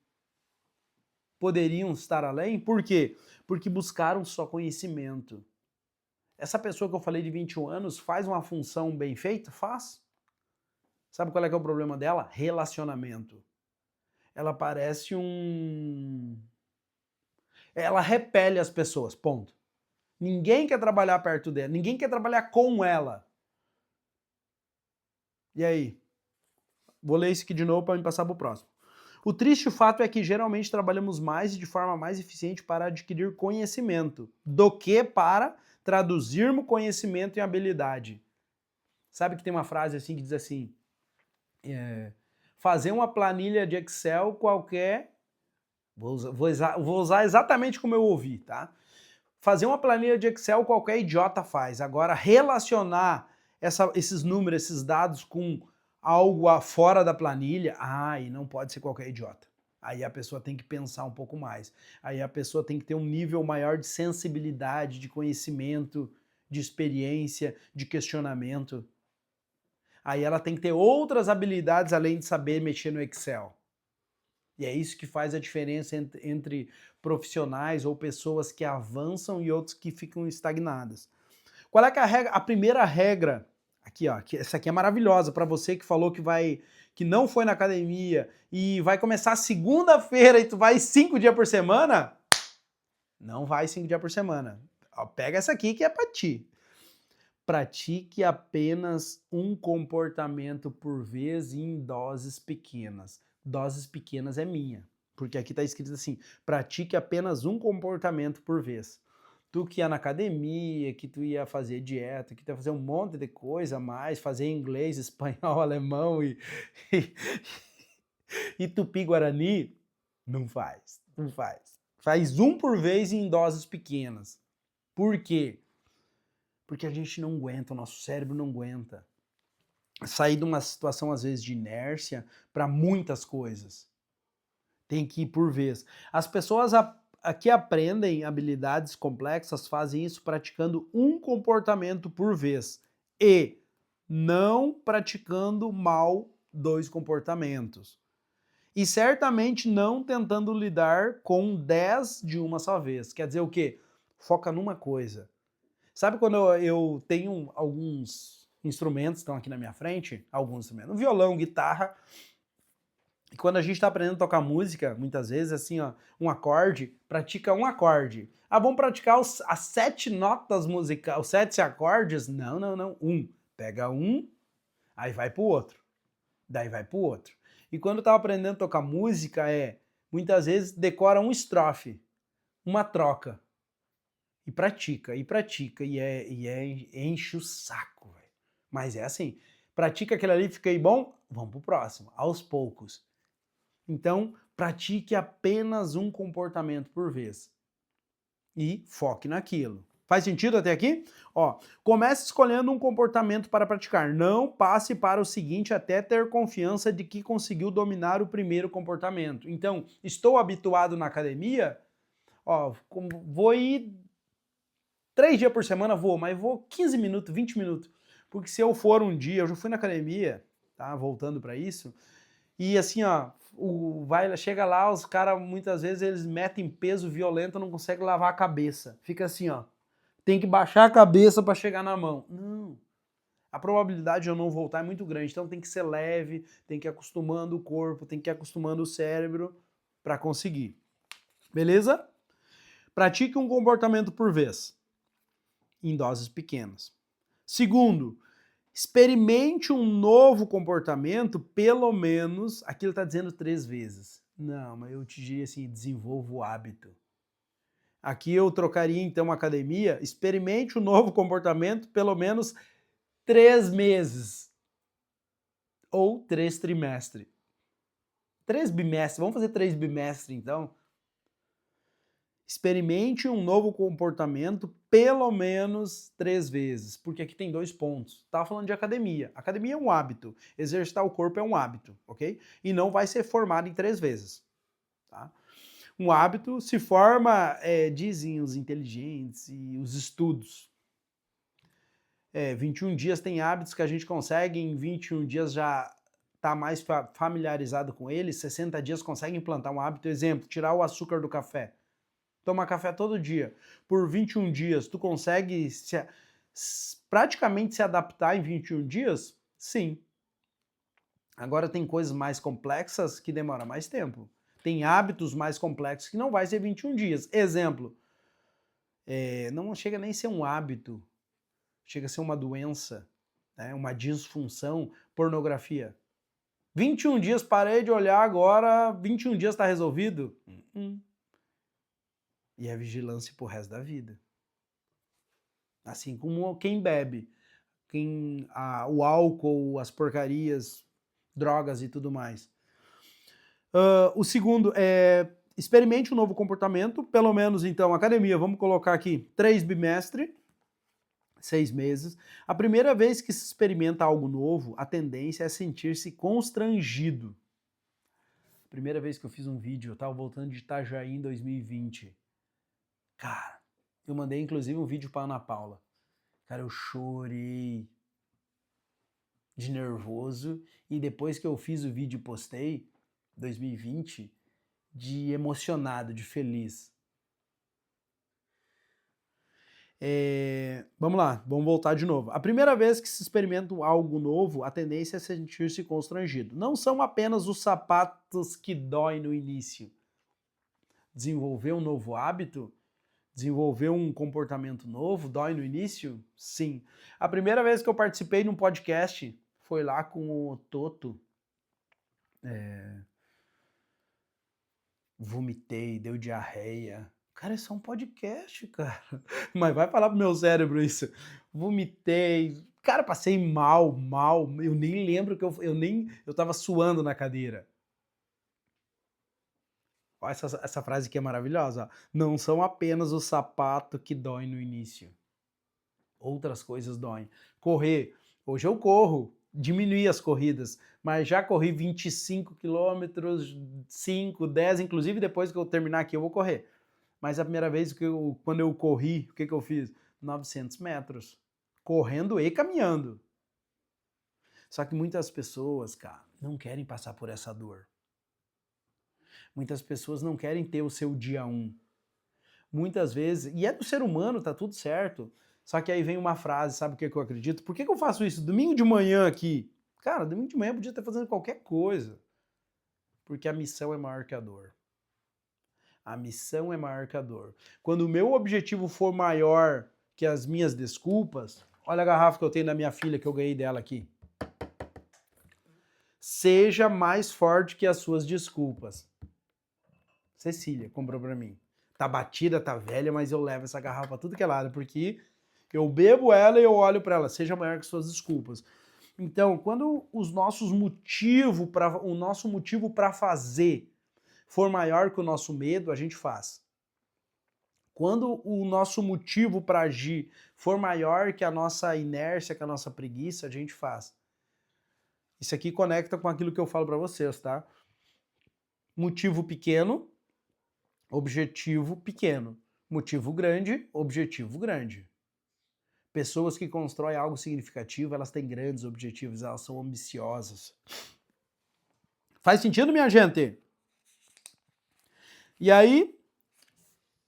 poderiam estar além. Por quê? Porque buscaram só conhecimento. Essa pessoa que eu falei de 21 anos faz uma função bem feita? Faz. Sabe qual é que é o problema dela? Relacionamento. Ela parece Ela repele as pessoas, ponto. Ninguém quer trabalhar perto dela, ninguém quer trabalhar com ela. E aí? Vou ler isso aqui de novo para me passar para o próximo. O triste fato é que geralmente trabalhamos mais e de forma mais eficiente para adquirir conhecimento do que para traduzirmos conhecimento em habilidade. Sabe que tem uma frase assim que diz assim, fazer uma planilha de Excel qualquer... Vou usar exatamente como eu ouvi, tá? Fazer uma planilha de Excel qualquer idiota faz. Agora, relacionar esses números, esses dados com algo fora da planilha, aí não pode ser qualquer idiota. Aí a pessoa tem que pensar um pouco mais. Aí a pessoa tem que ter um nível maior de sensibilidade, de conhecimento, de experiência, de questionamento. Aí ela tem que ter outras habilidades além de saber mexer no Excel. E é isso que faz a diferença entre profissionais ou pessoas que avançam e outros que ficam estagnadas. Qual é que é a regra? A primeira regra, aqui ó, essa aqui é maravilhosa para você que falou que não foi na academia e vai começar segunda-feira e tu vai 5 dias por semana? Não vai 5 dias por semana. Ó, pega essa aqui que é para ti. pratique apenas um comportamento por vez e em doses pequenas. Doses pequenas é minha, porque aqui está escrito assim, pratique apenas um comportamento por vez. Tu que ia na academia, que tu ia fazer dieta, que tu ia fazer um monte de coisa a mais, fazer inglês, espanhol, alemão e, e tupi-guarani, não faz, não faz. Faz um por vez e em doses pequenas. Por quê? Porque a gente não aguenta, o nosso cérebro não aguenta sair de uma situação, às vezes, de inércia para muitas coisas. Tem que ir por vez. As pessoas que aprendem habilidades complexas fazem isso praticando um comportamento por vez e não praticando mal dois comportamentos. E certamente não tentando lidar com 10 de uma só vez. Quer dizer o quê? Foca numa coisa. Sabe quando eu tenho alguns instrumentos que estão aqui na minha frente? Alguns instrumentos. Um violão, guitarra. E quando a gente está aprendendo a tocar música, muitas vezes, assim, ó, um acorde, pratica um acorde. Ah, vamos praticar as 7 notas musicais, os 7 acordes? Não, não, não. Pega um, aí vai pro outro. Daí vai pro outro. E quando eu estava aprendendo a tocar música, muitas vezes decora um estrofe, uma troca. E pratica, enche o saco, velho. Mas é assim, pratica aquele ali, fica aí bom, vamos pro próximo, aos poucos. Então, pratique apenas um comportamento por vez. E foque naquilo. Faz sentido até aqui? Ó, comece escolhendo um comportamento para praticar. Não passe para o seguinte até ter confiança de que conseguiu dominar o primeiro comportamento. Então, estou habituado na academia, ó, vou ir 3 dias por semana, mas vou 15 minutos, 20 minutos. Porque se eu for um dia, eu já fui na academia, tá? Voltando para isso, e assim, ó, chega lá, os caras muitas vezes eles metem peso violento, não conseguem lavar a cabeça. Fica assim, ó. Tem que baixar a cabeça para chegar na mão. Não. A probabilidade de eu não voltar é muito grande, então tem que ser leve, tem que ir acostumando o corpo, tem que ir acostumando o cérebro para conseguir. Beleza? Pratique um comportamento por vez, em doses pequenas. Segundo, experimente um novo comportamento, pelo menos, aqui ele está dizendo 3 vezes. Não, mas eu te diria assim, desenvolva o hábito. Aqui eu trocaria então academia, experimente um novo comportamento, pelo menos 3 meses. Ou 3 trimestres. 3 bimestres, vamos fazer 3 bimestres então. Experimente um novo comportamento pelo menos 3 vezes, porque aqui tem 2 pontos. Estava falando de academia. Academia é um hábito, exercitar o corpo é um hábito, ok? E não vai ser formado em 3 vezes. Tá? Um hábito se forma, dizem os inteligentes e os estudos. 21 dias tem hábitos que a gente consegue, em 21 dias já está mais familiarizado com eles, 60 dias consegue implantar um hábito. Exemplo, tirar o açúcar do café. Toma café todo dia. Por 21 dias, tu consegue praticamente se adaptar em 21 dias? Sim. Agora tem coisas mais complexas que demoram mais tempo. Tem hábitos mais complexos que não vai ser 21 dias. Exemplo, não chega nem a ser um hábito, chega a ser uma doença, né? Uma disfunção, pornografia. 21 dias, parei de olhar agora, 21 dias está resolvido? E é vigilância pro resto da vida. Assim como quem bebe, o álcool, as porcarias, drogas e tudo mais. O segundo é experimente um novo comportamento, pelo menos então, academia, vamos colocar aqui 3 bimestres, 6 meses. A primeira vez que se experimenta algo novo, a tendência é sentir-se constrangido. Primeira vez que eu fiz um vídeo, eu estava voltando de Itajaí em 2020. Cara, eu mandei inclusive um vídeo para Ana Paula. Cara, eu chorei de nervoso e depois que eu fiz o vídeo e postei, 2020, de emocionado, de feliz. Vamos lá, vamos voltar de novo. A primeira vez que se experimenta algo novo, a tendência é sentir-se constrangido. Não são apenas os sapatos que doem no início. Desenvolver um novo hábito, Desenvolver um comportamento novo dói no início? Sim. A primeira vez que eu participei num podcast foi lá com o Toto. Vomitei, deu diarreia. Cara, isso é um podcast, cara. Mas vai falar pro meu cérebro isso. Vomitei. Cara, passei mal. Eu nem lembro que eu tava suando na cadeira. Ó, essa frase aqui é maravilhosa, ó. Não são apenas o sapato que dói no início. Outras coisas doem. Correr. Hoje eu corro, diminuí as corridas, mas já corri 25 quilômetros, 5, 10, inclusive depois que eu terminar aqui eu vou correr. Mas a primeira vez quando eu corri, o que eu fiz? 900 metros. Correndo e caminhando. Só que muitas pessoas, cara, não querem passar por essa dor. Muitas pessoas não querem ter o seu dia 1. Muitas vezes, e é do ser humano, tá tudo certo. Só que aí vem uma frase, sabe o que eu acredito? Por que eu faço isso domingo de manhã aqui? Cara, domingo de manhã eu podia estar fazendo qualquer coisa. Porque a missão é maior que a dor. A missão é maior que a dor. Quando o meu objetivo for maior que as minhas desculpas, olha a garrafa que eu tenho da minha filha que eu ganhei dela aqui. Seja mais forte que as suas desculpas. Cecília comprou pra mim. Tá batida, tá velha, mas eu levo essa garrafa pra tudo que é lado, porque eu bebo ela e eu olho pra ela, seja maior que suas desculpas. Então, quando o nosso motivo para fazer for maior que o nosso medo, a gente faz. Quando o nosso motivo para agir for maior que a nossa inércia, que a nossa preguiça, a gente faz. Isso aqui conecta com aquilo que eu falo para vocês, tá? Motivo pequeno, objetivo pequeno. Motivo grande, objetivo grande. Pessoas que constroem algo significativo, elas têm grandes objetivos, elas são ambiciosas. Faz sentido, minha gente? E aí,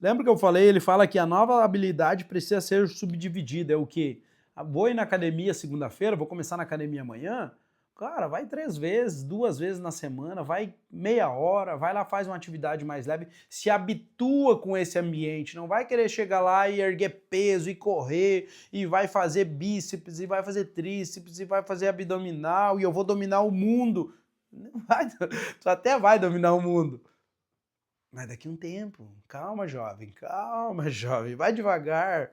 lembra que eu falei, ele fala que a nova habilidade precisa ser subdividida. É o quê? Vou ir na academia segunda-feira, vou começar na academia amanhã. Cara, vai 3 vezes, 2 vezes na semana, vai meia hora, vai lá, faz uma atividade mais leve, se habitua com esse ambiente, não vai querer chegar lá e erguer peso e correr, e vai fazer bíceps, e vai fazer tríceps, e vai fazer abdominal, e eu vou dominar o mundo. Não vai, tu até vai dominar o mundo. Mas daqui a um tempo, calma, jovem, vai devagar.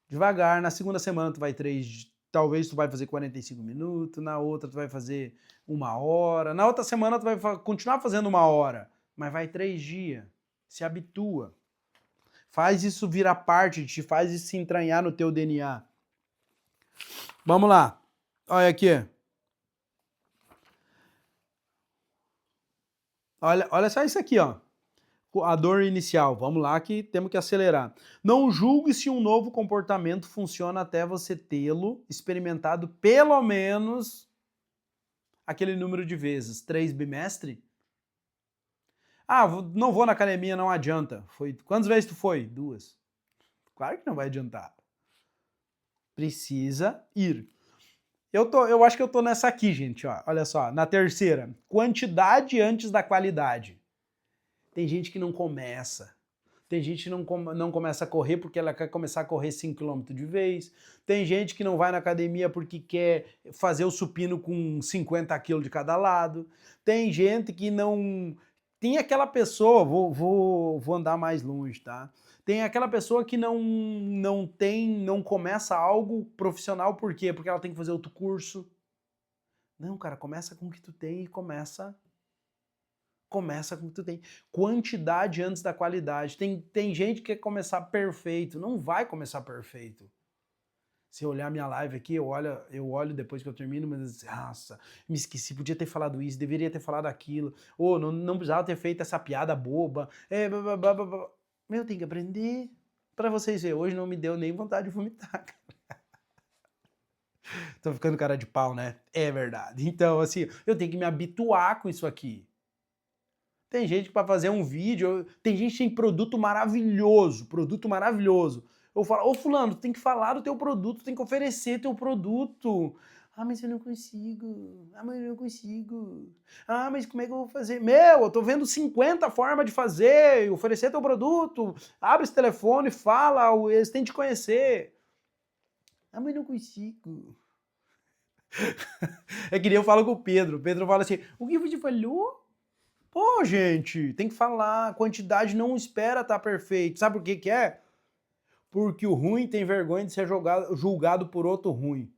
Devagar, na segunda semana tu vai 3, talvez tu vai fazer 45 minutos, na outra tu vai fazer 1 hora, na outra semana tu vai continuar fazendo 1 hora, mas vai 3 dias, se habitua. Faz isso virar parte de ti, faz isso se entranhar no teu DNA. Vamos lá, olha aqui. Olha só isso aqui, ó. A dor inicial, vamos lá que temos que acelerar. Não julgue se um novo comportamento funciona até você tê-lo experimentado pelo menos aquele número de vezes. 3 bimestres? Ah, não vou na academia, não adianta. Quantas vezes tu foi? 2. Claro que não vai adiantar. Precisa ir. Eu acho que eu tô nessa aqui, gente, ó. Olha só, na terceira. Quantidade antes da qualidade. Tem gente que não começa. Tem gente que não começa a correr porque ela quer começar a correr 5 km de vez. Tem gente que não vai na academia porque quer fazer o supino com 50 kg de cada lado. Tem gente que não... Tem aquela pessoa, vou andar mais longe, tá? Tem aquela pessoa que não começa algo profissional, por quê? Porque ela tem que fazer outro curso. Não, cara, começa com o que tu tem e começa com o que tu tem. Quantidade antes da qualidade. Tem gente que quer começar perfeito. Não vai começar perfeito. Se eu olhar minha live aqui, eu olho depois que eu termino, mas nossa, me esqueci, podia ter falado isso, deveria ter falado aquilo, ou não precisava ter feito essa piada boba. Meu, tem que aprender. Pra vocês verem, hoje não me deu nem vontade de vomitar. Tô ficando cara de pau, né? É verdade. Então, assim, eu tenho que me habituar com isso aqui. Tem gente que para fazer um vídeo, tem gente que tem produto maravilhoso. Eu falo, ô fulano, tem que falar do teu produto, tem que oferecer teu produto. Ah, mas eu não consigo. Ah, mas eu não consigo. Ah, mas como é que eu vou fazer? Meu, eu tô vendo 50 formas de fazer, oferecer teu produto. Abre esse telefone, fala, eles têm que te conhecer. Ah, mas eu não consigo. É que nem eu falo com o Pedro. O Pedro fala assim, o que você falou? Pô, gente, tem que falar. A quantidade não espera estar perfeito. Sabe por que que é? Porque o ruim tem vergonha de ser julgado por outro ruim.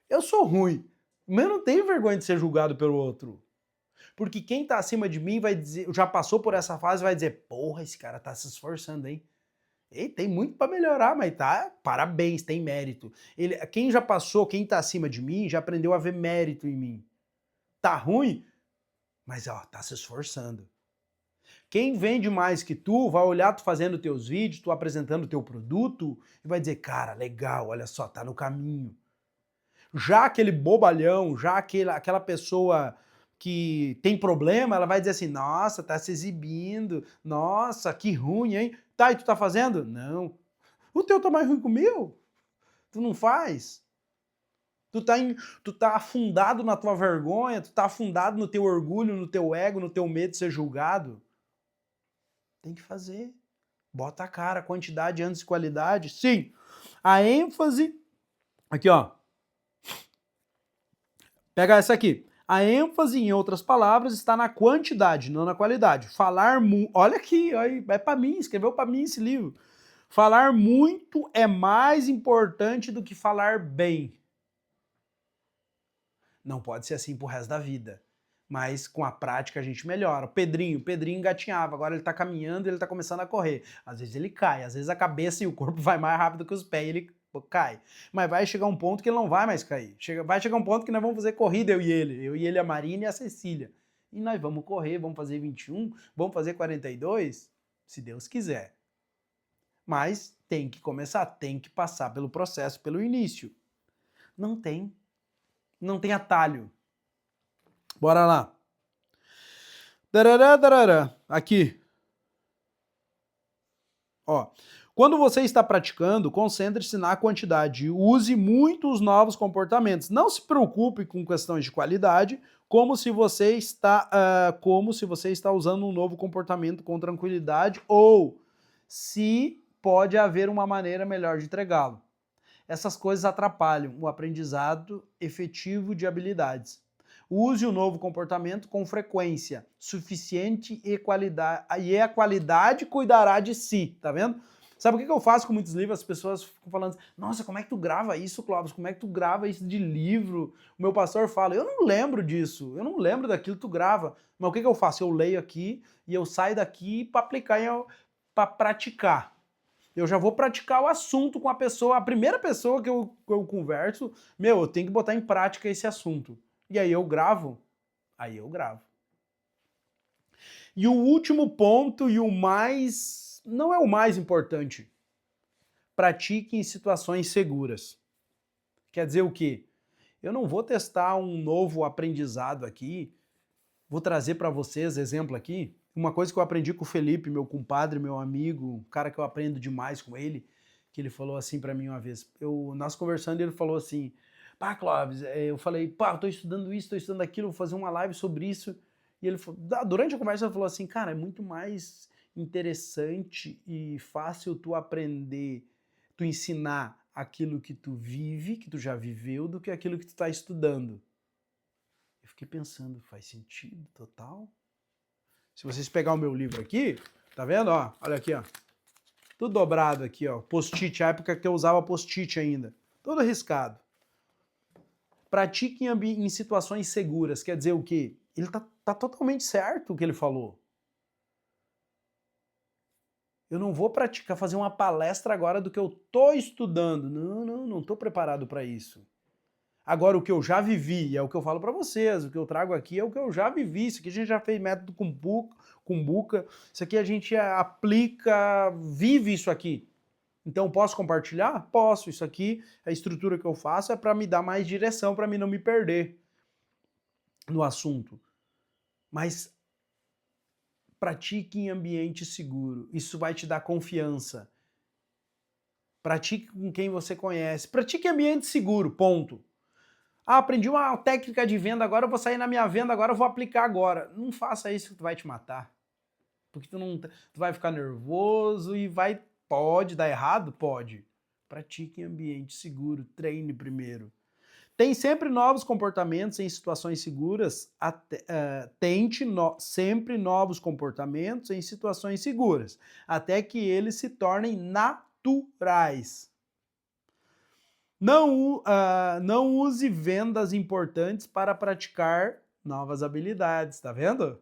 Eu sou ruim, mas eu não tenho vergonha de ser julgado pelo outro. Porque quem tá acima de mim vai dizer, já passou por essa fase, vai dizer, porra, esse cara tá se esforçando, hein? Ei, tem muito para melhorar, mas tá, parabéns, tem mérito. Quem já passou, quem tá acima de mim, já aprendeu a ver mérito em mim. Tá ruim, mas ó, tá se esforçando. Quem vende mais que tu, vai olhar tu fazendo teus vídeos, tu apresentando teu produto, e vai dizer, cara, legal, olha só, tá no caminho. Já aquele bobalhão, já aquela pessoa que tem problema, ela vai dizer assim, nossa, tá se exibindo, nossa, que ruim, hein? Tá, e tu tá fazendo? Não. O teu tá mais ruim que o meu? Tu não faz? Tu tá afundado na tua vergonha, tu tá afundado no teu orgulho, no teu ego, no teu medo de ser julgado? Tem que fazer. Bota a cara, quantidade antes de qualidade. Sim, a ênfase... Aqui, ó. Pega essa aqui. A ênfase, em outras palavras, está na quantidade, não na qualidade. Olha aqui, é para mim, escreveu para mim esse livro. Falar muito é mais importante do que falar bem. Não pode ser assim pro resto da vida. Mas com a prática a gente melhora. Pedrinho engatinhava, agora ele tá caminhando e ele tá começando a correr. Às vezes ele cai, às vezes a cabeça e o corpo vai mais rápido que os pés e ele cai. Mas vai chegar um ponto que ele não vai mais cair. Vai chegar um ponto que nós vamos fazer corrida, eu e ele, a Marina e a Cecília. E nós vamos correr, vamos fazer 21, vamos fazer 42, se Deus quiser. Mas tem que começar, tem que passar pelo processo, pelo início. Não tem atalho. Bora lá. Darará, darará. Aqui. Ó. Quando você está praticando, concentre-se na quantidade e use muito os novos comportamentos. Não se preocupe com questões de qualidade, como se você está usando um novo comportamento com tranquilidade ou se pode haver uma maneira melhor de entregá-lo. Essas coisas atrapalham o aprendizado efetivo de habilidades. Use o novo comportamento com frequência suficiente e a qualidade cuidará de si, tá vendo? Sabe o que eu faço com muitos livros? As pessoas ficam falando, nossa, como é que tu grava isso, Clóvis? Como é que tu grava isso de livro? O meu pastor fala, eu não lembro disso, eu não lembro daquilo que tu grava. Mas o que eu faço? Eu leio aqui e eu saio daqui para aplicar, para praticar. Eu já vou praticar o assunto com a pessoa, a primeira pessoa que eu converso, eu tenho que botar em prática esse assunto. E aí eu gravo. E o último ponto e o mais, não é o mais importante, pratique em situações seguras. Quer dizer o quê? Eu não vou testar um novo aprendizado aqui, vou trazer para vocês, exemplo aqui, uma coisa que eu aprendi com o Felipe, meu compadre, meu amigo, um cara que eu aprendo demais com ele, que ele falou assim para mim uma vez, nós conversando, ele falou assim, pá, Clóvis, eu falei, pá, eu tô estudando isso, tô estudando aquilo, vou fazer uma live sobre isso, e ele falou, durante a conversa ele falou assim, cara, é muito mais interessante e fácil tu aprender, tu ensinar aquilo que tu vive, que tu já viveu, do que aquilo que tu tá estudando. Eu fiquei pensando, faz sentido total? Se vocês pegar o meu livro aqui, tá vendo, ó, olha aqui, ó, tudo dobrado aqui, ó, post-it, a época que eu usava post-it ainda, todo arriscado. Pratique em situações seguras, quer dizer o quê? Ele tá totalmente certo o que ele falou. Eu não vou praticar, fazer uma palestra agora do que eu tô estudando. Não tô preparado para isso. Agora, o que eu já vivi, é o que eu falo para vocês, o que eu trago aqui é o que eu já vivi. Isso aqui a gente já fez método Kumbuka, isso aqui a gente aplica, vive isso aqui. Então, posso compartilhar? Posso. Isso aqui, a estrutura que eu faço é para me dar mais direção, para mim não me perder no assunto. Mas pratique em ambiente seguro. Isso vai te dar confiança. Pratique com quem você conhece. Pratique em ambiente seguro, ponto. Ah, aprendi uma técnica de venda, agora eu vou sair na minha venda, agora eu vou aplicar agora. Não faça isso que tu vai te matar. Porque tu vai ficar nervoso e pode dar errado? Pode. Pratique em ambiente seguro, treine primeiro. Tem sempre novos comportamentos em situações seguras, tente sempre novos comportamentos em situações seguras, até que eles se tornem naturais. Não use vendas importantes para praticar novas habilidades, tá vendo?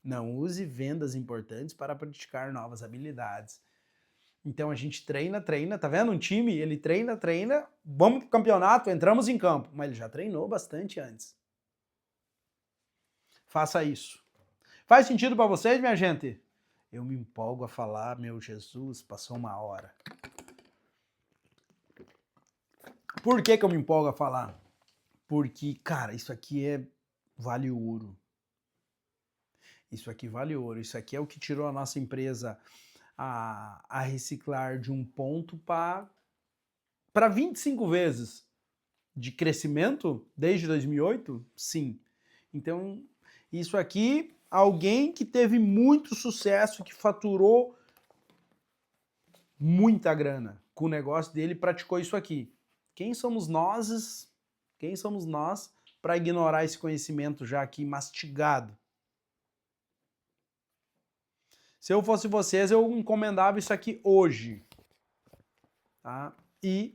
Não use vendas importantes para praticar novas habilidades. Então a gente treina, tá vendo? Um time, ele treina, vamos pro campeonato, entramos em campo, mas ele já treinou bastante antes. Faça isso. Faz sentido para vocês, minha gente? Eu me empolgo a falar, meu Jesus, passou uma hora. Por que eu me empolgo a falar? Porque, cara, isso aqui vale ouro. Isso aqui vale ouro. Isso aqui é o que tirou a nossa empresa a reciclar de um ponto para 25 vezes de crescimento desde 2008? Sim. Então, isso aqui, alguém que teve muito sucesso, que faturou muita grana com o negócio dele, praticou isso aqui. Quem somos nós para ignorar esse conhecimento já aqui mastigado? Se eu fosse vocês, eu encomendava isso aqui hoje, tá? E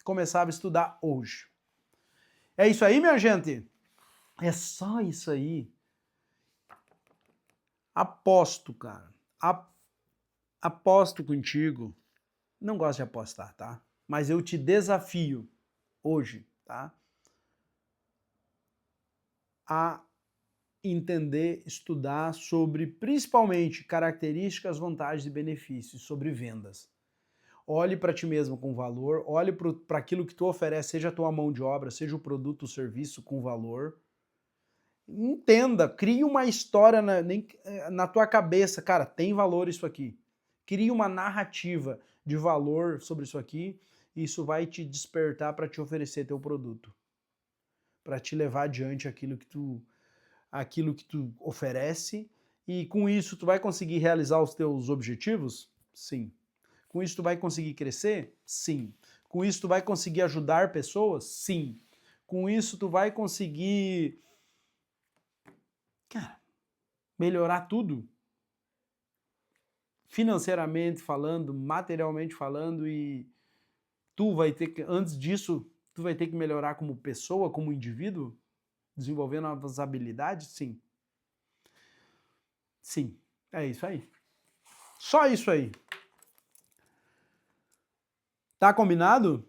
começava a estudar hoje. É isso aí, minha gente? É só isso aí. Aposto, cara. Aposto contigo. Não gosto de apostar, tá? Mas eu te desafio hoje, tá? A entender, estudar sobre, principalmente, características, vantagens e benefícios sobre vendas. Olhe para ti mesmo com valor, olhe para aquilo que tu oferece, seja a tua mão de obra, seja o produto ou serviço com valor. Entenda, crie uma história na tua cabeça, cara, tem valor isso aqui. Crie uma narrativa de valor sobre isso aqui, e isso vai te despertar para te oferecer teu produto, para te levar adiante aquilo que tu oferece, e com isso tu vai conseguir realizar os teus objetivos? Sim. Com isso tu vai conseguir crescer? Sim. Com isso tu vai conseguir ajudar pessoas? Sim. Com isso tu vai conseguir, cara, melhorar tudo? Financeiramente falando, materialmente falando, e antes disso, tu vai ter que melhorar como pessoa, como indivíduo? Desenvolver novas habilidades? Sim. Sim. É isso aí. Só isso aí. Tá combinado?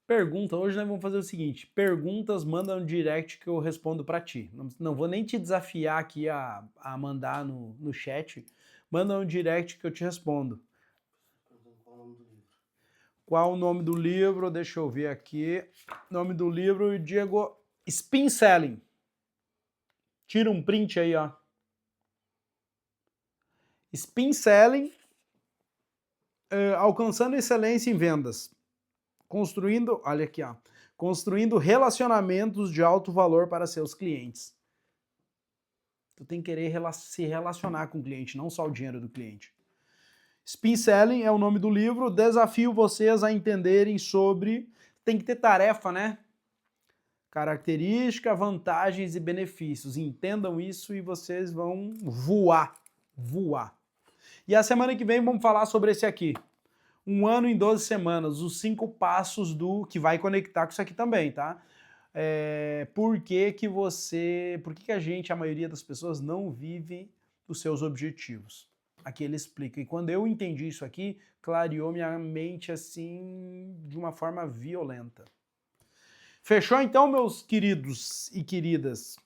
Pergunta. Hoje nós vamos fazer o seguinte: perguntas, manda no direct que eu respondo para ti. Não vou nem te desafiar aqui a mandar no chat. Manda no direct que eu te respondo. Qual o nome do livro? Deixa eu ver aqui. Nome do livro, Diego, Spin Selling. Tira um print aí, ó. Spin Selling, alcançando excelência em vendas. Olha aqui, ó. Construindo relacionamentos de alto valor para seus clientes. Tu tem que querer se relacionar com o cliente, não só o dinheiro do cliente. Spin Selling é o nome do livro. Desafio vocês a entenderem sobre... Tem que ter tarefa, né? Característica, vantagens e benefícios. Entendam isso e vocês vão voar. Voar. E a semana que vem vamos falar sobre esse aqui. 1 ano em 12 semanas. Os 5 passos que vai conectar com isso aqui também, tá? Por que a maioria das pessoas não vive os seus objetivos? Aqui ele explica. E quando eu entendi isso aqui, clareou minha mente assim de uma forma violenta. Fechou então, meus queridos e queridas?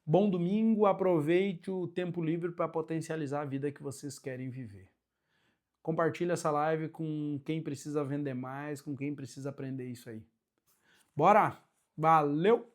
Bom domingo, aproveite o tempo livre para potencializar a vida que vocês querem viver. Compartilhe essa live com quem precisa vender mais, com quem precisa aprender isso aí. Bora! Valeu!